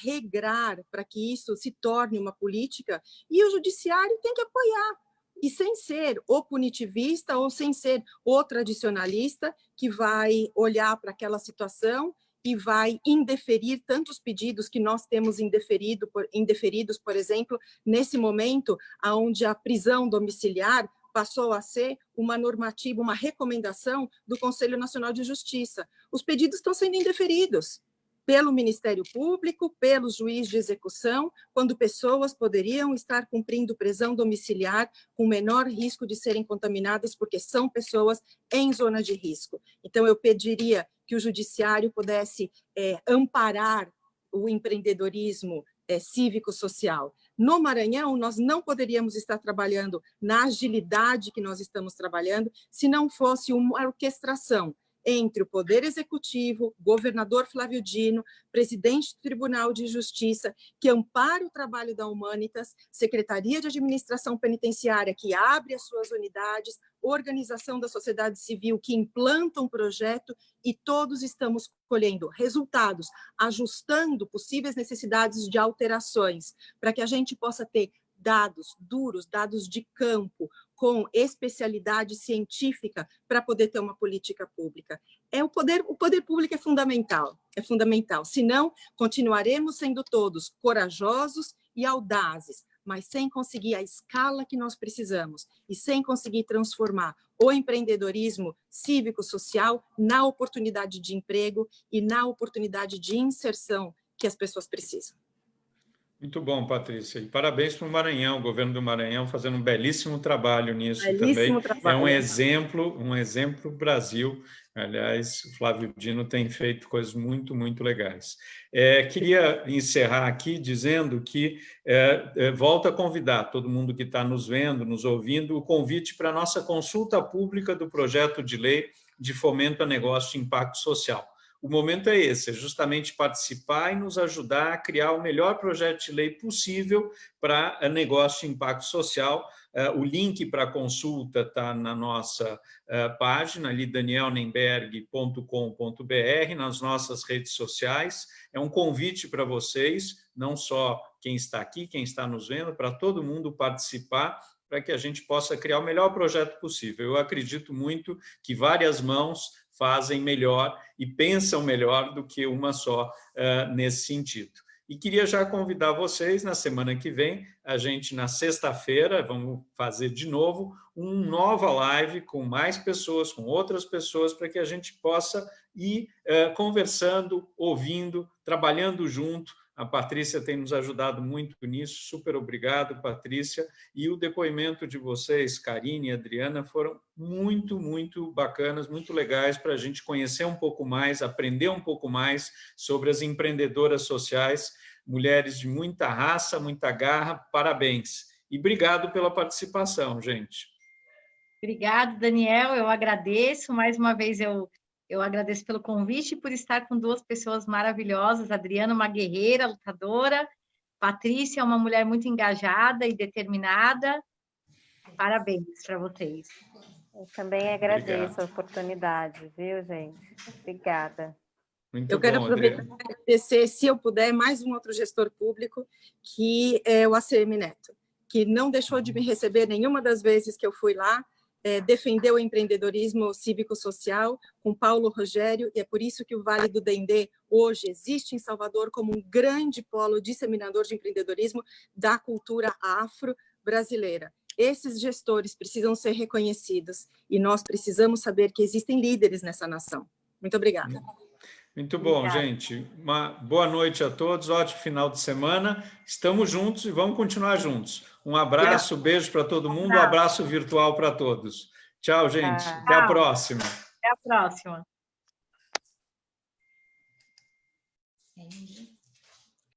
regrar para que isso se torne uma política, e o judiciário tem que apoiar, e sem ser o punitivista ou sem ser o tradicionalista que vai olhar para aquela situação e vai indeferir tantos pedidos que nós temos indeferidos, por exemplo, nesse momento onde a prisão domiciliar passou a ser uma normativa, uma recomendação do Conselho Nacional de Justiça. Os pedidos estão sendo indeferidos pelo Ministério Público, pelo juiz de execução, quando pessoas poderiam estar cumprindo prisão domiciliar com menor risco de serem contaminadas, porque são pessoas em zona de risco. Então, eu pediria que o judiciário pudesse amparar o empreendedorismo cívico-social. No Maranhão, nós não poderíamos estar trabalhando na agilidade que nós estamos trabalhando se não fosse uma orquestração entre o Poder Executivo, governador Flávio Dino, presidente do Tribunal de Justiça, que ampara o trabalho da Humanitas, Secretaria de Administração Penitenciária, que abre as suas unidades, organização da sociedade civil, que implanta um projeto, e todos estamos colhendo resultados, ajustando possíveis necessidades de alterações, para que a gente possa ter dados duros, dados de campo, com especialidade científica para poder ter uma política pública. O poder público é fundamental, senão continuaremos sendo todos corajosos e audazes, mas sem conseguir a escala que nós precisamos e sem conseguir transformar o empreendedorismo cívico-social na oportunidade de emprego e na oportunidade de inserção que as pessoas precisam. Muito bom, Patrícia. E parabéns para o Maranhão, o governo do Maranhão fazendo um belíssimo trabalho nisso também. É um exemplo Brasil. Aliás, o Flávio Dino tem feito coisas muito, muito legais. Queria encerrar aqui dizendo que volto a convidar todo mundo que está nos vendo, nos ouvindo, o convite para a nossa consulta pública do projeto de lei de fomento a negócio de impacto social. O momento é esse, é justamente participar e nos ajudar a criar o melhor projeto de lei possível para negócio de impacto social. O link para a consulta está na nossa página, ali danielnemberg.com.br, nas nossas redes sociais. É um convite para vocês, não só quem está aqui, quem está nos vendo, para todo mundo participar para que a gente possa criar o melhor projeto possível. Eu acredito muito que várias mãos fazem melhor e pensam melhor do que uma só nesse sentido. E queria já convidar vocês, na semana que vem, a gente, na sexta-feira, vamos fazer de novo uma nova live com mais pessoas, com outras pessoas, para que a gente possa ir conversando, ouvindo, trabalhando junto. A Patrícia tem nos ajudado muito nisso. Super obrigado, Patrícia. E o depoimento de vocês, Karine e Adriana, foram muito, muito bacanas, muito legais para a gente conhecer um pouco mais, aprender um pouco mais sobre as empreendedoras sociais, mulheres de muita raça, muita garra. Parabéns. E obrigado pela participação, gente. Obrigado, Daniel. Eu agradeço. Mais uma vez, eu agradeço pelo convite e por estar com duas pessoas maravilhosas. Adriana, uma guerreira, lutadora. Patrícia, uma mulher muito engajada e determinada. Parabéns para vocês. Eu também agradeço a oportunidade, viu, gente? Obrigada. Eu quero aproveitar para agradecer, se eu puder, mais um outro gestor público, que é o ACM Neto, que não deixou de me receber nenhuma das vezes que eu fui lá, defendeu o empreendedorismo cívico-social com Paulo Rogério, e é por isso que o Vale do Dendê hoje existe em Salvador como um grande polo disseminador de empreendedorismo da cultura afro-brasileira. Esses gestores precisam ser reconhecidos e nós precisamos saber que existem líderes nessa nação. Muito obrigada. Muito bom, Obrigada. gente. Uma boa noite a todos, ótimo final de semana. Estamos juntos e vamos continuar juntos. Um abraço, beijo para todo mundo, um abraço virtual para todos. Tchau, gente. Até a próxima. Até a próxima.